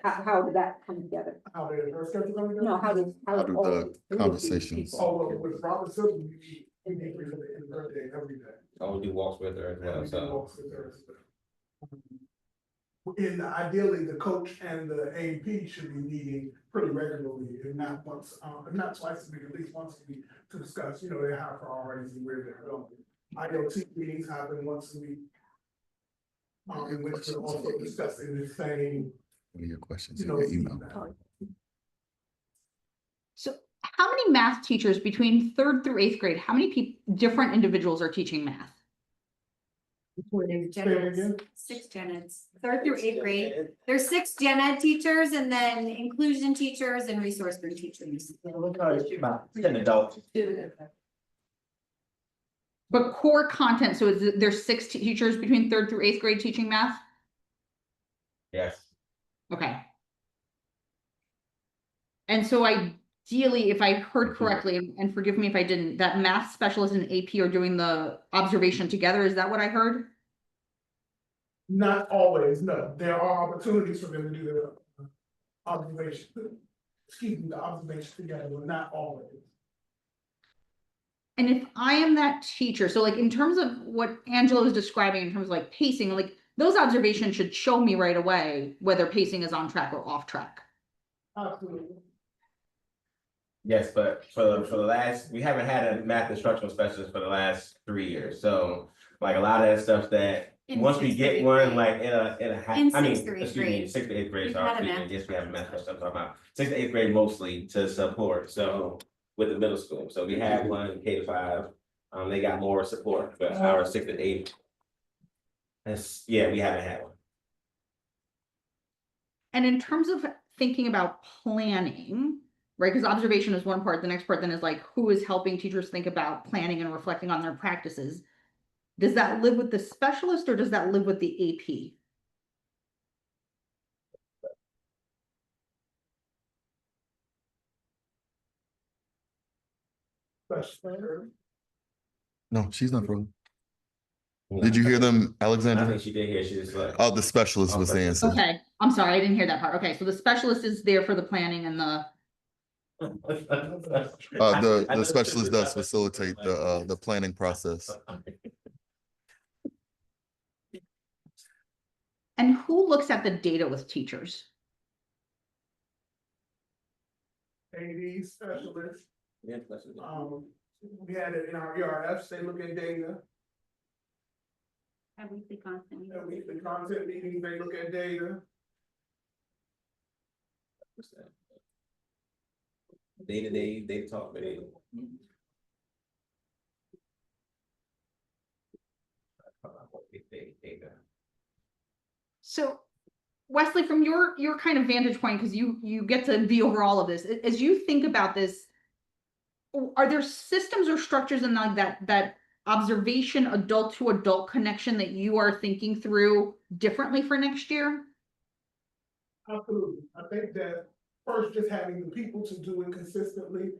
How did that come together? How did her schedule come together? No, how did do all the three of these conversations- people- Oh, well, with Robin Sylvie, we meet with her in her day every day. Oh, we do walks with her as well, And we do so. walks with her as well. And ideally, the coach and the AP should be meeting pretty regularly, if not once, if not twice a week, at least once a week, to discuss, their high priorities and where they're going. IoT meetings happen once a week. In which we're also discussing the same, One of your questions in your email. feedback. So how many math teachers between 3rd through 8th grade, how many different individuals are teaching math? Say it again? 6 gen eds, 3rd through 8th grade. There's 6 gen ed teachers and then inclusion teachers and resource group teachers. About 10 adults. But core content, so there's 6 teachers between 3rd through 8th grade teaching math? Yes. Okay. And so ideally, if I heard correctly, and forgive me if I didn't, that math specialist and AP are doing the observation together, is that what I heard? Not always, no. There are opportunities for them to do their observation, the observation together, but not always. And if I am that teacher, so like in terms of what Angela was describing in terms of like pacing, like those observations should show me right away whether pacing is on track or off track. Absolutely. Yes, but for the last, we haven't had a math instructional specialist for the last 3 years, so like a lot of that stuff that. In Once we 6th get grade. one, like in a In I mean, 6th grade excuse me, grade. 6th to 8th grade, We've sorry, had a excuse me, math yes, we have a math specialist, I'm talking about 6th to 8th grade mostly to support, so with the middle school, so we had one in K to 5. They got more support, but our 6th to 8th. We haven't had one. And in terms of thinking about planning, right? Because observation is one part, the next part then is like who is helping teachers think about planning and reflecting on their practices. Does that live with the specialist or does that live with the AP? No, she's not wrong. Did you hear them, I Alexander? think she did hear, she just like. Oh, the specialist was the answer. Okay, I'm sorry, I didn't hear that part. Okay, so the specialist is there for the planning and the, The specialist does facilitate the planning process. and who looks at the data with teachers? AD specialists, Yeah, that's it. we had it in our ERFs, they look at data. Have weekly content. And weekly content meetings, they look at data. Day-to-day, they talk, but they. So Wesley, from your kind of vantage point, because you get to be over all of this, as you think about this, are there systems or structures in like that observation adult to adult connection that you are thinking through differently for next year? Absolutely. I think that first, just having the people to do it consistently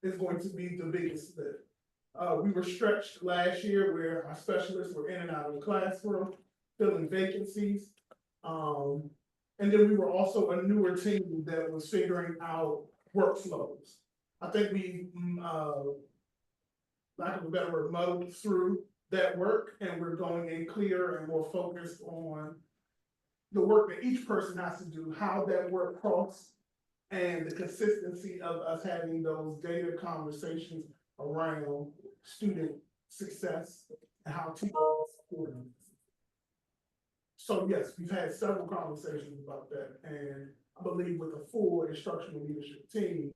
is going to be the biggest lift. We were stretched last year where our specialists were in and out of the classroom, filling vacancies. And then we were also a newer team that was figuring out workflows. I think we, lack of a better word, muddled through that work, and we're going in clearer and more focused on the work that each person has to do, how that work cross, and the consistency of us having those data conversations around student success and how teachers support them. So yes, we've had several conversations about that, and I believe with a full instructional leadership team,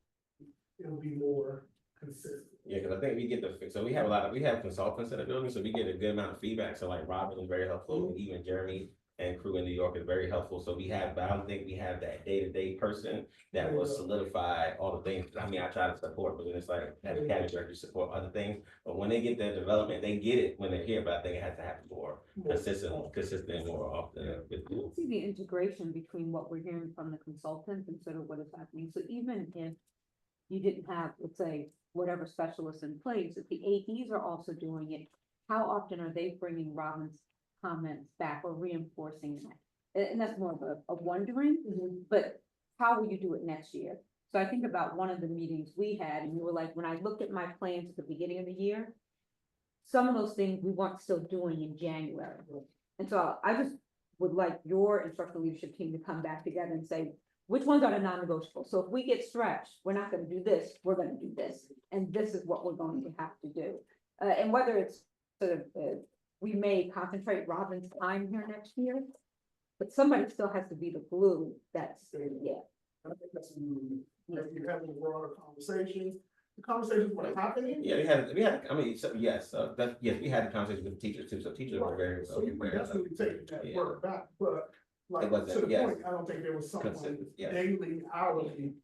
it'll be more consistent. Yeah, because I think we get so we have consultants in the building, so we get a good amount of feedback. So like Robin is very helpful, and even Jeremy and crew in New York is very helpful. So we have, but I don't think we have that day-to-day person that will solidify all the things. I mean, I try to support, but then it's like, as a category director, support other things. But when they get their development, they get it when they're here, but I think it has to happen more consistent more often. I don't see the integration between what we're hearing from the consultants and sort of what is happening. So even if you didn't have, let's say, whatever specialists in place, if the ADs are also doing it, how often are they bringing Robin's comments back or reinforcing that? And that's more of a wondering, but how will you do it next year? So I think about one of the meetings we had, and you were like, when I looked at my plans at the beginning of the year, some of those things we weren't still doing in January. And so I just would like your instructional leadership team to come back together and say, which ones are the non-negotiable? So if we get stretched, we're not gonna do this, we're gonna do this. And this is what we're going to have to do. And whether it's sort of, we may concentrate Robin's time here next year, but somebody still has to be the glue that's, yeah. I think that's what you're having a broader conversation. The conversations were happening. Yeah, we had, I mean, so, yes, yes, we had a conversation with teachers too, so teachers were very So you aware. definitely take that Yeah. word back, but like, It wasn't- to the yes. point, I don't think there was someone Consistent, yes. daily, hourly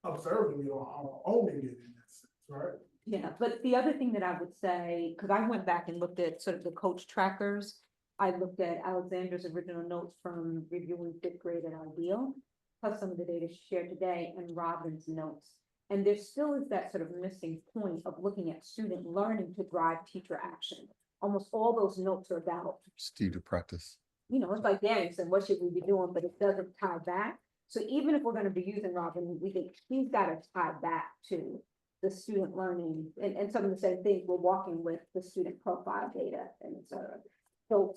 observing it or owning it in that sense, right? Yeah, but the other thing that I would say, because I went back and looked at sort of the coach trackers, I looked at Alexandra's original notes from reviewing fifth grade at Ideal, plus some of the data she shared today, and Robin's notes. And there still is that sort of missing point of looking at student learning to drive teacher action. Almost all those notes are about, Steve to practice. you know, it's like Danny said, what should we be doing, but it doesn't tie back. So even if we're gonna be using Robin, we think she's gotta tie back to the student learning and some of the same things we're walking with the student profile data and et cetera. So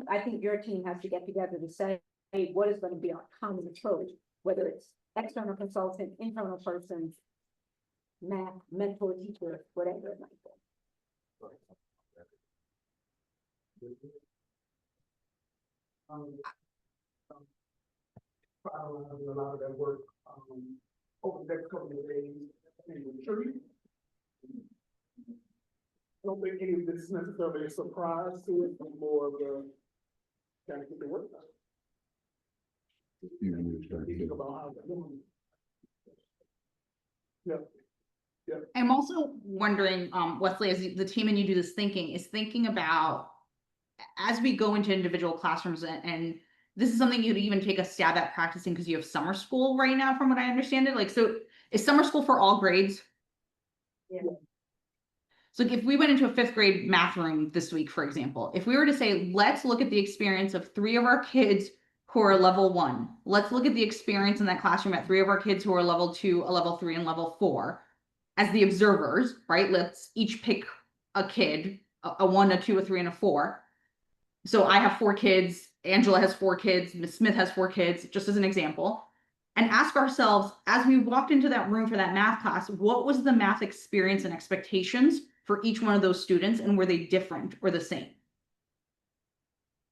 I think your team has to get together to say, hey, what is gonna be our common approach, whether it's external consultant, internal person, math, mentor, teacher, whatever it might be. Finalizing a lot of that work, over the next couple of days, in retreat. I don't think any of this is necessarily a surprise to it, but more of a, kind of get the work done. Think about how they're doing. Yeah. I'm also wondering, Wesley, as the team and you do this thinking, is thinking about as we go into individual classrooms, and this is something you'd even take a stab at practicing because you have summer school right now, from what I understand it. Like, so is summer school for all grades? Yeah. So if we went into a fifth grade math room this week, for example, if we were to say, let's look at the experience of 3 of our kids who are level 1, let's look at the experience in that classroom at 3 of our kids who are level 2, a level 3, and level 4 as the observers, right? Let's each pick a kid, a 1, a 2, a 3, and a 4. So I have 4 kids, Angela has 4 kids, Ms. Smith has 4 kids, just as an example, and ask ourselves, as we walked into that room for that math class, what was the math experience and expectations for each one of those students, and were they different or the same?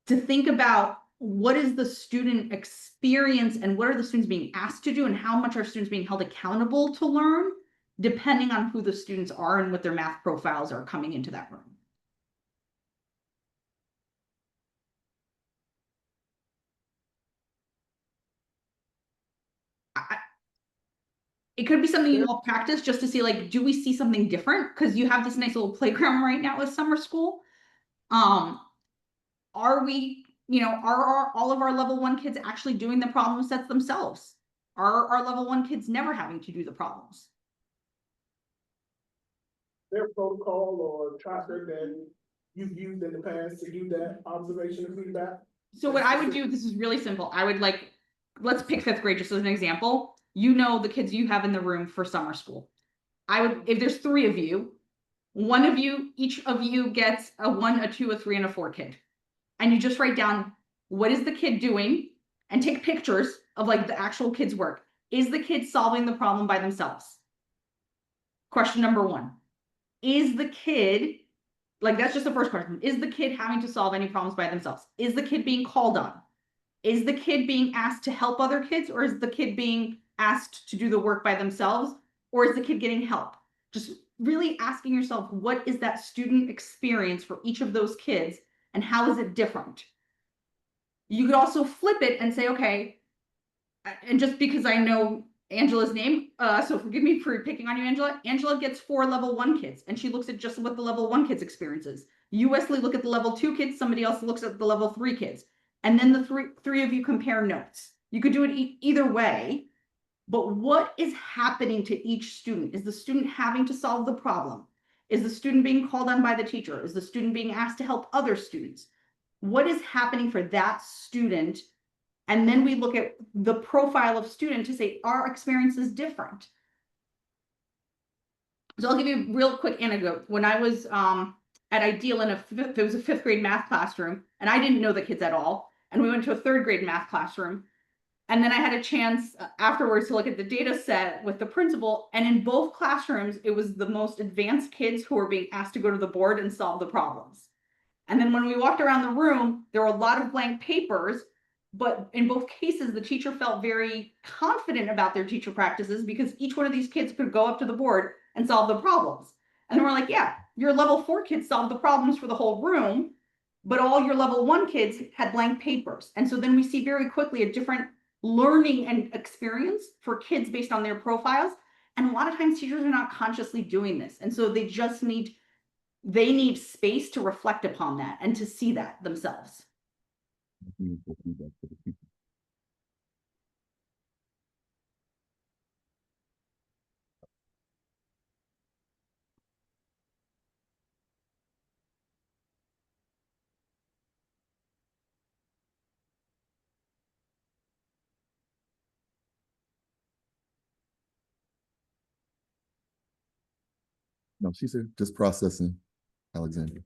To think about what is the student experience and what are the students being asked to do and how much are students being held accountable to learn, depending on who the students are and what their math profiles are coming into that room. It could be something you all practice just to see, like, do we see something different? Because you have this nice little playground right now with summer school. Are we, you know, are all of our level 1 kids actually doing the problem sets themselves? Are our level 1 kids never having to do the problems? Their protocol or tracker that you've used in the past to do that observation and feedback? So what I would do, this is really simple. I would let's pick 5th grade just as an example. You know the kids you have in the room for summer school. I would, if there's 3 of you, each of you gets a 1, a 2, a 3, and a 4 kid. And you just write down, what is the kid doing? And take pictures of like the actual kid's work. Is the kid solving the problem by themselves? Question number 1. Is the kid, like that's just the first question. Is the kid having to solve any problems by themselves? Is the kid being called on? Is the kid being asked to help other kids, or is the kid being asked to do the work by themselves, or is the kid getting help? Just really asking yourself, what is that student experience for each of those kids and how is it different? You could also flip it and say, okay, and just because I know Angela's name, so forgive me for picking on you, Angela. Angela gets 4 level 1 kids, and she looks at just what the level 1 kids experiences. You, Wesley, look at the level 2 kids, somebody else looks at the level 3 kids. And then the three of you compare notes. You could do it either way, but what is happening to each student? Is the student having to solve the problem? Is the student being called on by the teacher? Is the student being asked to help other students? What is happening for that student? And then we look at the profile of student to say, our experience is different. So I'll give you a real quick anecdote. When I was at Ideal it was a 5th grade math classroom, and I didn't know the kids at all. And we went to a 3rd grade math classroom. And then I had a chance afterwards to look at the data set with the principal. And in both classrooms, it was the most advanced kids who were being asked to go to the board and solve the problems. And then when we walked around the room, there were a lot of blank papers, but in both cases, the teacher felt very confident about their teacher practices because each one of these kids could go up to the board and solve the problems. And then we're like, yeah, your level 4 kids solved the problems for the whole room, but all your level 1 kids had blank papers. And so then we see very quickly a different learning and experience for kids based on their profiles. And a lot of times teachers are not consciously doing this. And so they just need space to reflect upon that and to see that themselves. No, she said just processing, Alexandra.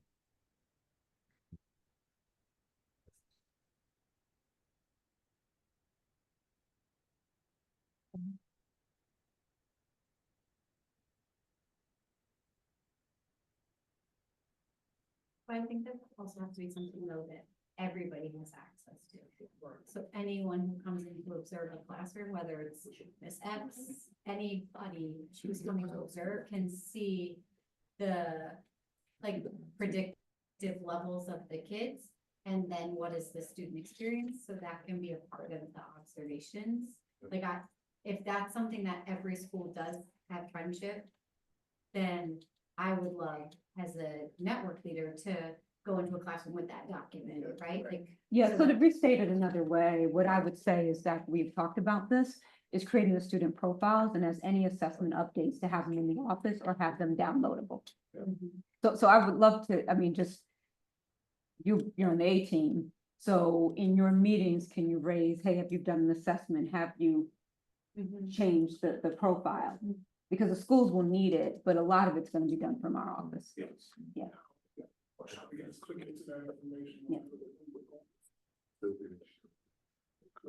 But I think that also has to be something though that everybody has access to. So anyone who comes in to observe a classroom, whether it's Miss X, anybody who's coming to observe can see the like predictive levels of the kids. And then what is the student experience? So that can be a part of the observations. Like if that's something that every school does have friendship, then I would love as a network leader to go into a classroom with that document, right? Like, Yeah, so to restate it another way, what I would say is that we've talked about this, is creating the student profiles and as any assessment updates to have them in the office or have them downloadable. So I would love to, I mean, just you're on the A team. So in your meetings, can you raise, hey, have you done an assessment? Have you changed the profile? Because the schools will need it, but a lot of it's going to be done from our office. Yes. Yeah.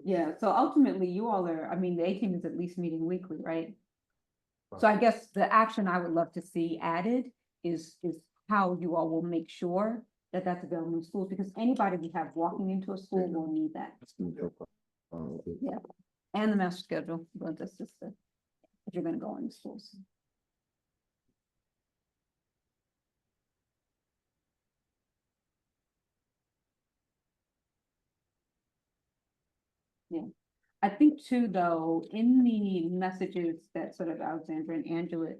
Yeah, so ultimately you all are, I mean, the A team is at least meeting weekly, right? So I guess the action I would love to see added is how you all will make sure that that's available in schools, because anybody we have walking into a school will need that. Yeah, and the master schedule, but that's just the, if you're gonna go into schools. Yeah, I think too, though, in the messages that sort of Alexandra and Angela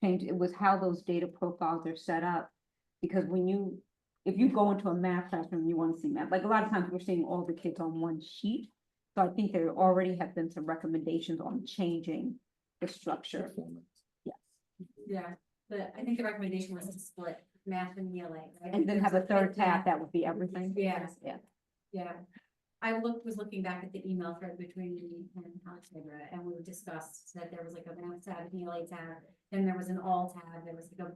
changed, it was how those data profiles are set up. Because if you go into a math classroom, you want to see math, like a lot of times we're seeing all the kids on one sheet. So I think there already have been some recommendations on changing the structure. Yes. yeah, but I think the recommendation was to split math and ELA. Right? And then have a third tab that would be everything. Yeah. Yeah. Yeah. I was looking back at the email thread between me and Alexandra, and we discussed that there was like a math tab, an ELA tab, then there was an all tab, there was like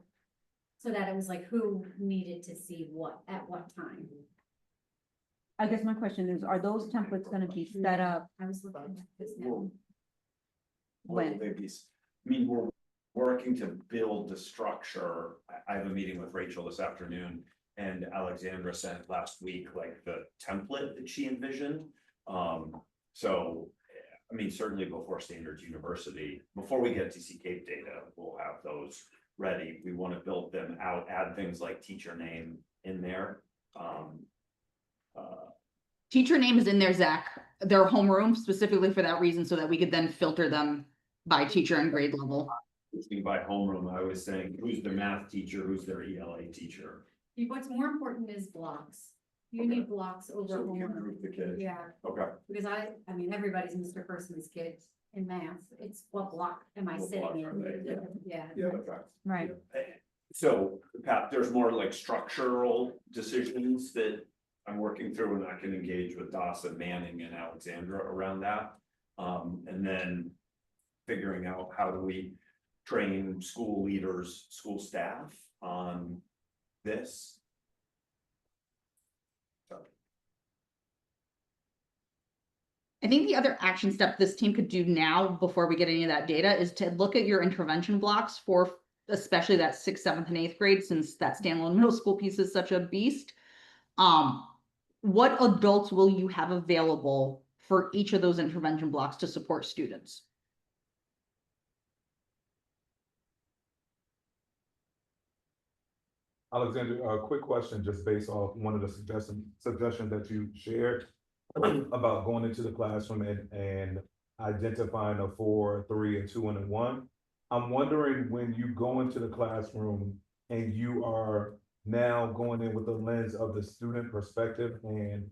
so that it was like who needed to see what at what time. I guess my question is, are those templates gonna be set up? I was looking at this now. When? I mean, we're working to build the structure. I have a meeting with Rachel this afternoon, and Alexandra sent last week like the template that she envisioned. So I mean, certainly before Standards University, before we get TC Cape data, we'll have those ready. We want to build them out, add things like teacher name in there. Teacher name is in there, Zach, their homeroom specifically for that reason, so that we could then filter them by teacher and grade level. Thinking by homeroom, I was saying, who's their math teacher, who's their ELA teacher? What's more important is blocks. You need blocks over So you homework. group the kids. Yeah, Okay. because I mean, everybody's Mr. Person's kid in math. It's what block am I What sitting block are they? in? Yeah. Yeah, okay. Right. So, Pat, there's more like structural decisions that I'm working through, and I can engage with Dasa, Manning, and Alexandra around that. And then figuring out how do we train school leaders, school staff on this. I think the other action step this team could do now before we get any of that data is to look at your intervention blocks for especially that 6th, 7th, and 8th grade, since that standalone middle school piece is such a beast. What adults will you have available for each of those intervention blocks to support students? Alexander, a quick question, just based off one of the suggestions that you shared about going into the classroom and identifying a 4, 3, a 2, and a 1. I'm wondering, when you go into the classroom and you are now going in with the lens of the student perspective, and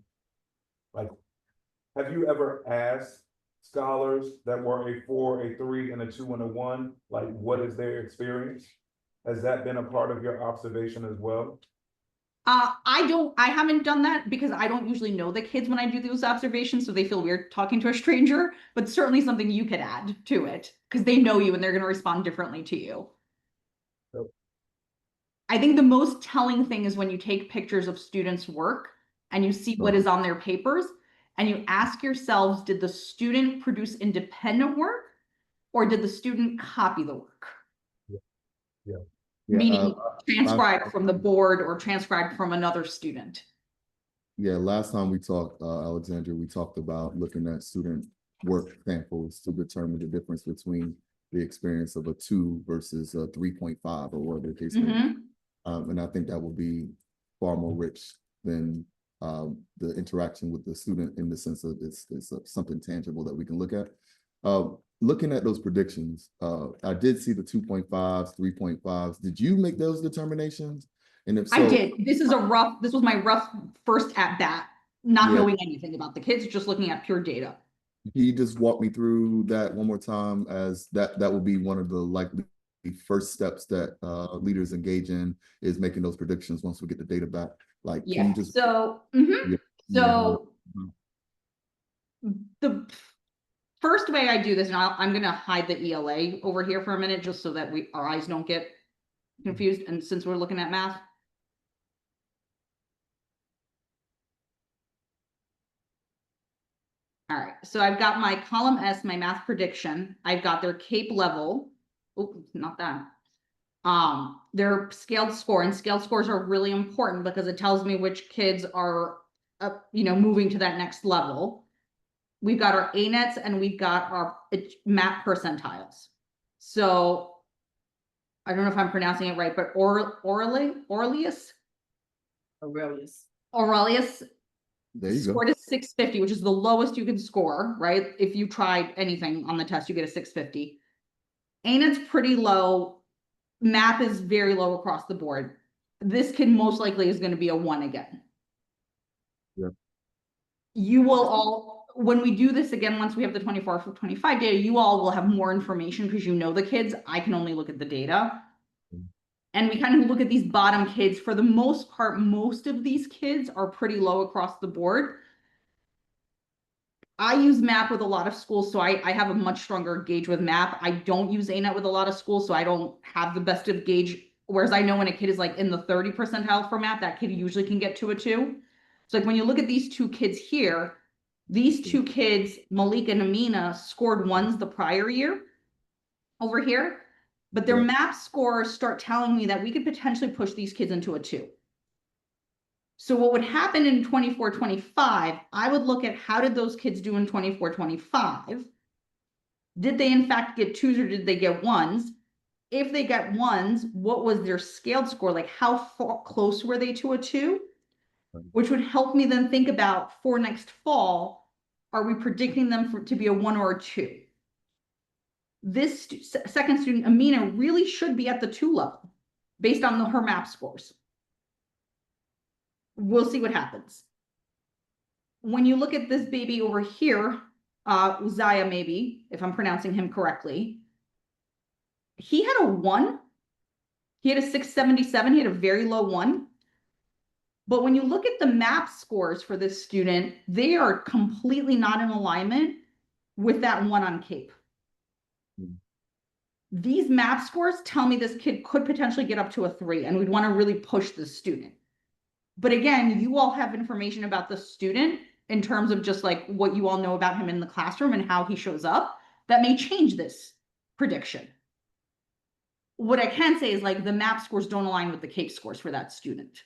like, have you ever asked scholars that were a 4, a 3, and a 2, and a 1, like, what is their experience? Has that been a part of your observation as well? I haven't done that because I don't usually know the kids when I do those observations, so they feel weird talking to a stranger, but certainly something you could add to it because they know you and they're going to respond differently to you. Yep. I think the most telling thing is when you take pictures of students' work and you see what is on their papers and you ask yourselves, did the student produce independent work or did the student copy the work? Yeah. Meaning transcribed from the board or transcribed from another student. Yeah, last time we talked, Alexandra, we talked about looking at student work samples to determine the difference between the experience of a 2 versus a 3.5 or whatever the case may be. And I think that will be far more rich than the interaction with the student, in the sense of it's something tangible that we can look at. Looking at those predictions, I did see the 2.5s, 3.5s. Did you make those determinations? And if so, I did. This was my rough first at bat, not knowing anything about the kids, just looking at pure data. Can you just walk me through that one more time, as that will be one of the likely first steps that leaders engage in, is making those predictions once we get the data back. Like, can you just so the first way I do this, and I'm going to hide the ELA over here for a minute, just so that our eyes don't get confused. And since we're looking at math. All right, so I've got my column S, my math prediction. I've got their CAPE level. Oh, not that. Their scaled score, and scaled scores are really important because it tells me which kids are, moving to that next level. We've got our ANETs and we've got our MAP percentiles. So I don't know if I'm pronouncing it right, but Aurelius there you scored go. a 650, which is the lowest you can score, right? If you tried anything on the test, you get a 650. ANET's pretty low. MAP is very low across the board. This kid most likely is going to be a 1 again. Yep. You will all, when we do this again, once we have the 24-25 data, you all will have more information because you know the kids. I can only look at the data. And we kind of look at these bottom kids. For the most part, most of these kids are pretty low across the board. I use MAP with a lot of schools, so I have a much stronger gauge with MAP. I don't use ANET with a lot of schools, so I don't have the best of gauge. Whereas I know when a kid is like in the 30 percentile for MAP, that kid usually can get to a 2. So like when you look at these two kids here, these two kids, Malik and Amina, scored 1s the prior year over here, but their MAP scores start telling me that we could potentially push these kids into a 2. So what would happen in 24-25, I would look at how did those kids do in 24-25? Did they in fact get 2s or did they get 1s? If they get 1s, what was their scaled score? Like how close were they to a 2? which would help me then think about for next fall, are we predicting them to be a 1 or a 2? This second student, Amina, really should be at the 2 level based on her MAP scores. We'll see what happens. When you look at this baby over here, Uzziah, maybe, if I'm pronouncing him correctly, he had a 1. He had a 677. He had a very low 1. But when you look at the MAP scores for this student, they are completely not in alignment with that 1 on CAPE. These MAP scores tell me this kid could potentially get up to a 3, and we'd want to really push the student. But again, you all have information about the student in terms of just like what you all know about him in the classroom and how he shows up that may change this prediction. What I can say is like the MAP scores don't align with the CAPE scores for that student.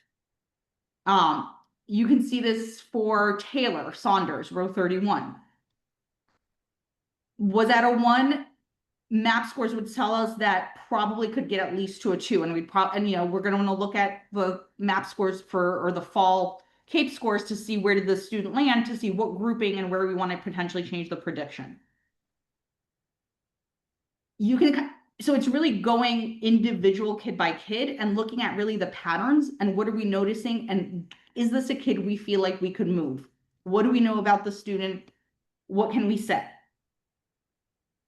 You can see this for Taylor Saunders, row 31. Was that a 1? MAP scores would tell us that probably could get at least to a 2, and we'd probably, we're going to want to look at the MAP scores or the fall CAPE scores to see where did the student land, to see what grouping and where we want to potentially change the prediction. So it's really going individual kid by kid and looking at really the patterns and what are we noticing, and is this a kid we feel like we could move? What do we know about the student? What can we set?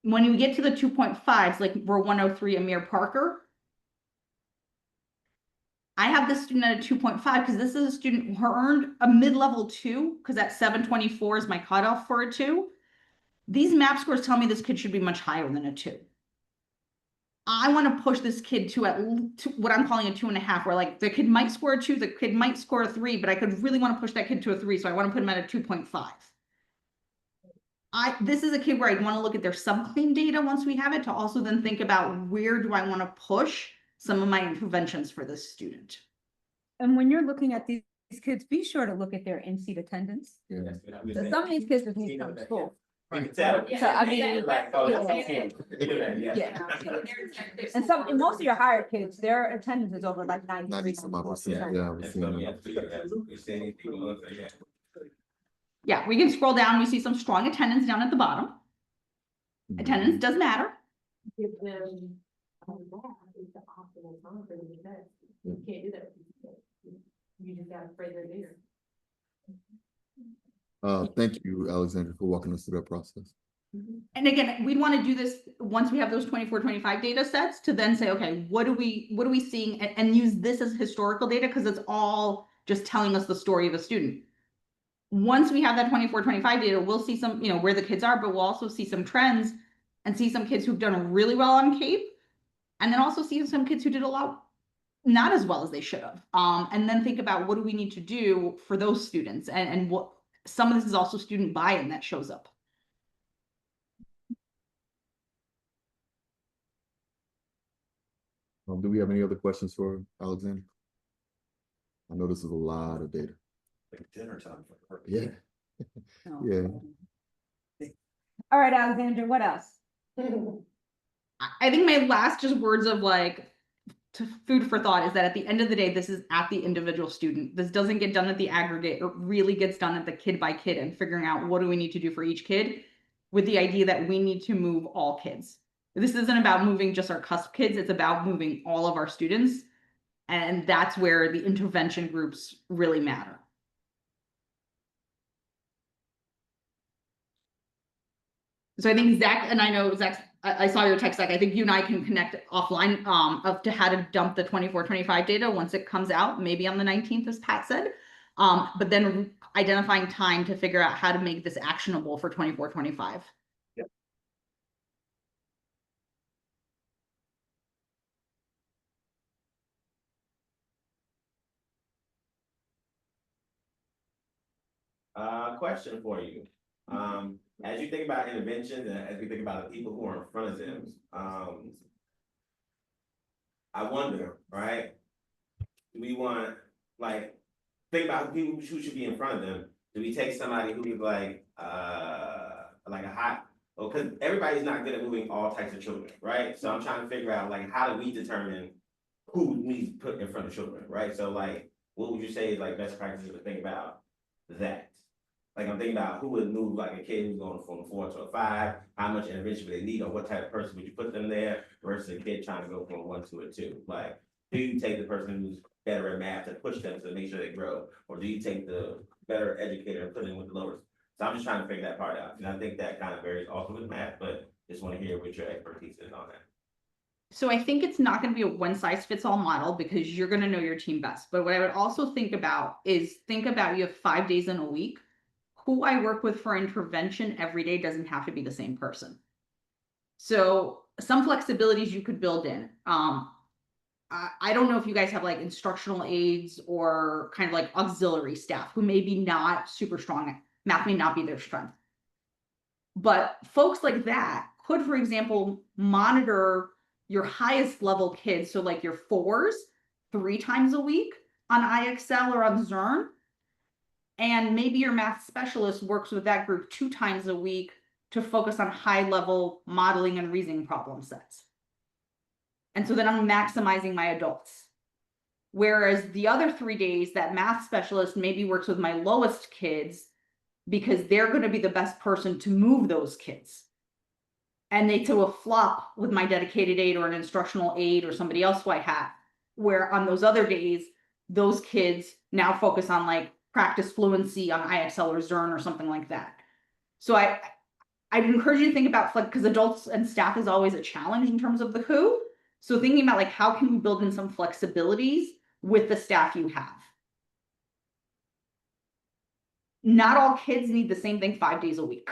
When you get to the 2.5s, like we're 103 Amir Parker, I have this student at a 2.5 because this is a student who earned a mid-level 2 because that 724 is my cutoff for a 2. These MAP scores tell me this kid should be much higher than a 2. I want to push this kid to what I'm calling a 2.5, where like the kid might score a 2, the kid might score a 3, but I could really want to push that kid to a 3, so I want to put him at a 2.5. This is a kid where I'd want to look at their subclean data once we have it to also then think about where do I want to push some of my interventions for this student. And when you're looking at these kids, be sure to look at their in-seat attendance. Yeah. So some of these kids just need to come to school. You can tell. So I mean, yeah. And most of your higher kids, their attendance is over like 90%. Yeah, we're seeing that. Yeah, we can scroll down. We see some strong attendance down at the bottom. Attendance does matter. Give them the optimal time for them to test. You can't do that. You just gotta pray they're there. Thank you, Alexandra, for walking us through that process. And again, we'd want to do this once we have those 24-25 data sets to then say, okay, what are we seeing, and use this as historical data because it's all just telling us the story of a student. Once we have that 24-25 data, we'll see some, where the kids are, but we'll also see some trends and see some kids who've done really well on CAPE, and then also see some kids who did a lot not as well as they should have. And then think about what do we need to do for those students, and what some of this is also student buy-in that shows up. Do we have any other questions for Alexandra? I know this is a lot of data. Like dinner time for her. Yeah. Oh. Yeah. All right, Alexandra, what else? I think my last just words of like food for thought is that at the end of the day, this is at the individual student. This doesn't get done at the aggregate. It really gets done at the kid by kid and figuring out what do we need to do for each kid with the idea that we need to move all kids. This isn't about moving just our cusp kids. It's about moving all of our students. And that's where the intervention groups really matter. So I think Zach, and I know Zach, I saw your text, Zach, I think you and I can connect offline to how to dump the 24-25 data once it comes out, maybe on the 19th, as Pat said. But then identifying time to figure out how to make this actionable for 24-25. Yep. Question for you. As you think about interventions and as we think about the people who are in front of them, I wonder, right? Do we want, think about people who should be in front of them. Do we take somebody who is like a hot, because everybody's not good at moving all types of children, right? So I'm trying to figure out how do we determine who we put in front of children, right? So what would you say is like best practices to think about that? Like I'm thinking about who would move like a kid who's going from 4 to a 5, how much intervention would they need, or what type of person would you put them there versus a kid trying to go from 1 to a 2? Like, do you take the person who's better at math and push them to make sure they grow? Or do you take the better educator and put in with the lower? So I'm just trying to figure that part out. And I think that kind of varies also with math, but just want to hear what your expertise is on that. So I think it's not going to be a one size fits all model because you're going to know your team best. But what I would also think about is you have 5 days in a week. Who I work with for intervention every day doesn't have to be the same person. So some flexibilities you could build in. I don't know if you guys have like instructional aides or kind of like auxiliary staff who maybe not super strong at math, may not be their strength. But folks like that could, for example, monitor your highest level kids, so like your 4s, 3 times a week on IXL or on Zern. And maybe your math specialist works with that group 2 times a week to focus on high level modeling and reasoning problem sets. And so then I'm maximizing my adults. Whereas the other 3 days, that math specialist maybe works with my lowest kids because they're going to be the best person to move those kids. And they do a flop with my dedicated aide or an instructional aide or somebody else who I have, where on those other days, those kids now focus on like practice fluency on IXL or Zern or something like that. So I'd encourage you to think about, like, because adults and staff is always a challenge in terms of the who. So thinking about like, how can we build in some flexibilities with the staff you have? Not all kids need the same thing 5 days a week.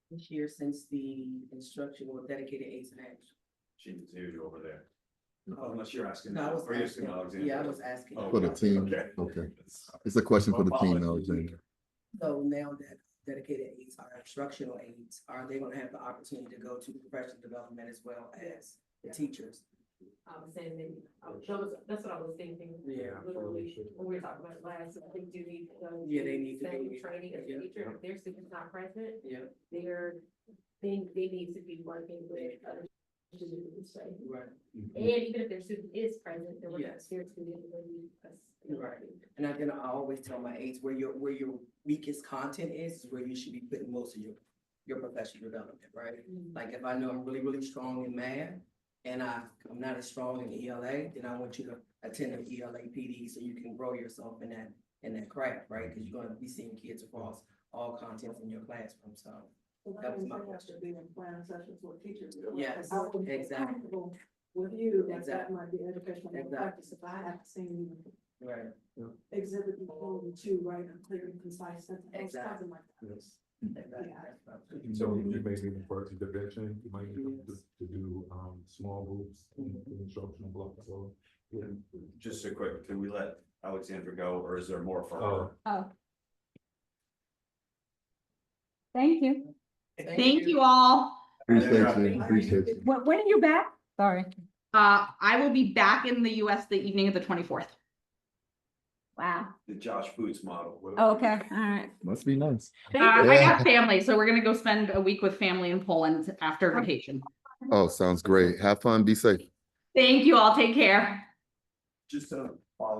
This year since the instructional dedicated aids and action. She was you over there. Unless you're asking. No, I was or you're asking. Alexander. Yeah, I was asking. Oh, For the team, okay. It's a question for the team, Alexander. So now that dedicated aids are instructional aids, are they gonna have the opportunity to go to professional development as well as the teachers? I was saying maybe, that's what I was thinking. Yeah. Literally, when we were talking about last, I think do need to go. Yeah, they need to same go. training as Yeah. teacher, if their student's not present, Yeah. they need to be working with other students, right? Right. And even if their student is present, they're working with Yes. their student, they need us. Right. And I always tell my aides where your weakest content is where you should be putting most of your professional development, right? Like if I know I'm really, really strong in math and I'm not as strong in ELA, then I want you to attend an ELA PD so you can grow yourself in that craft, right? Because you're gonna be seeing kids across all contents in your classroom, so. That was my question. Be in plan sessions with teachers. Yes, I would be exactly. comfortable with you, that Exactly. might be educational Exactly. practice, if I have seen Right. exhibit to write a clear and concise sentence. Exactly. Something like that. Exactly. So you may need for intervention, you might need to do small groups in instructional blocks. So Just a quick, can we let Alexandra go, or is there more for her? Oh. Thank you. Thank you all. Appreciate you. When are you back? Sorry. I will be back in the US the evening of the 24th. Wow. The Josh Boots model. Oh, okay, all right. Must be nice. I got family, so we're gonna go spend a week with family in Poland after vacation. Oh, sounds great. Have fun, be safe. Thank you all. Take care. Just follow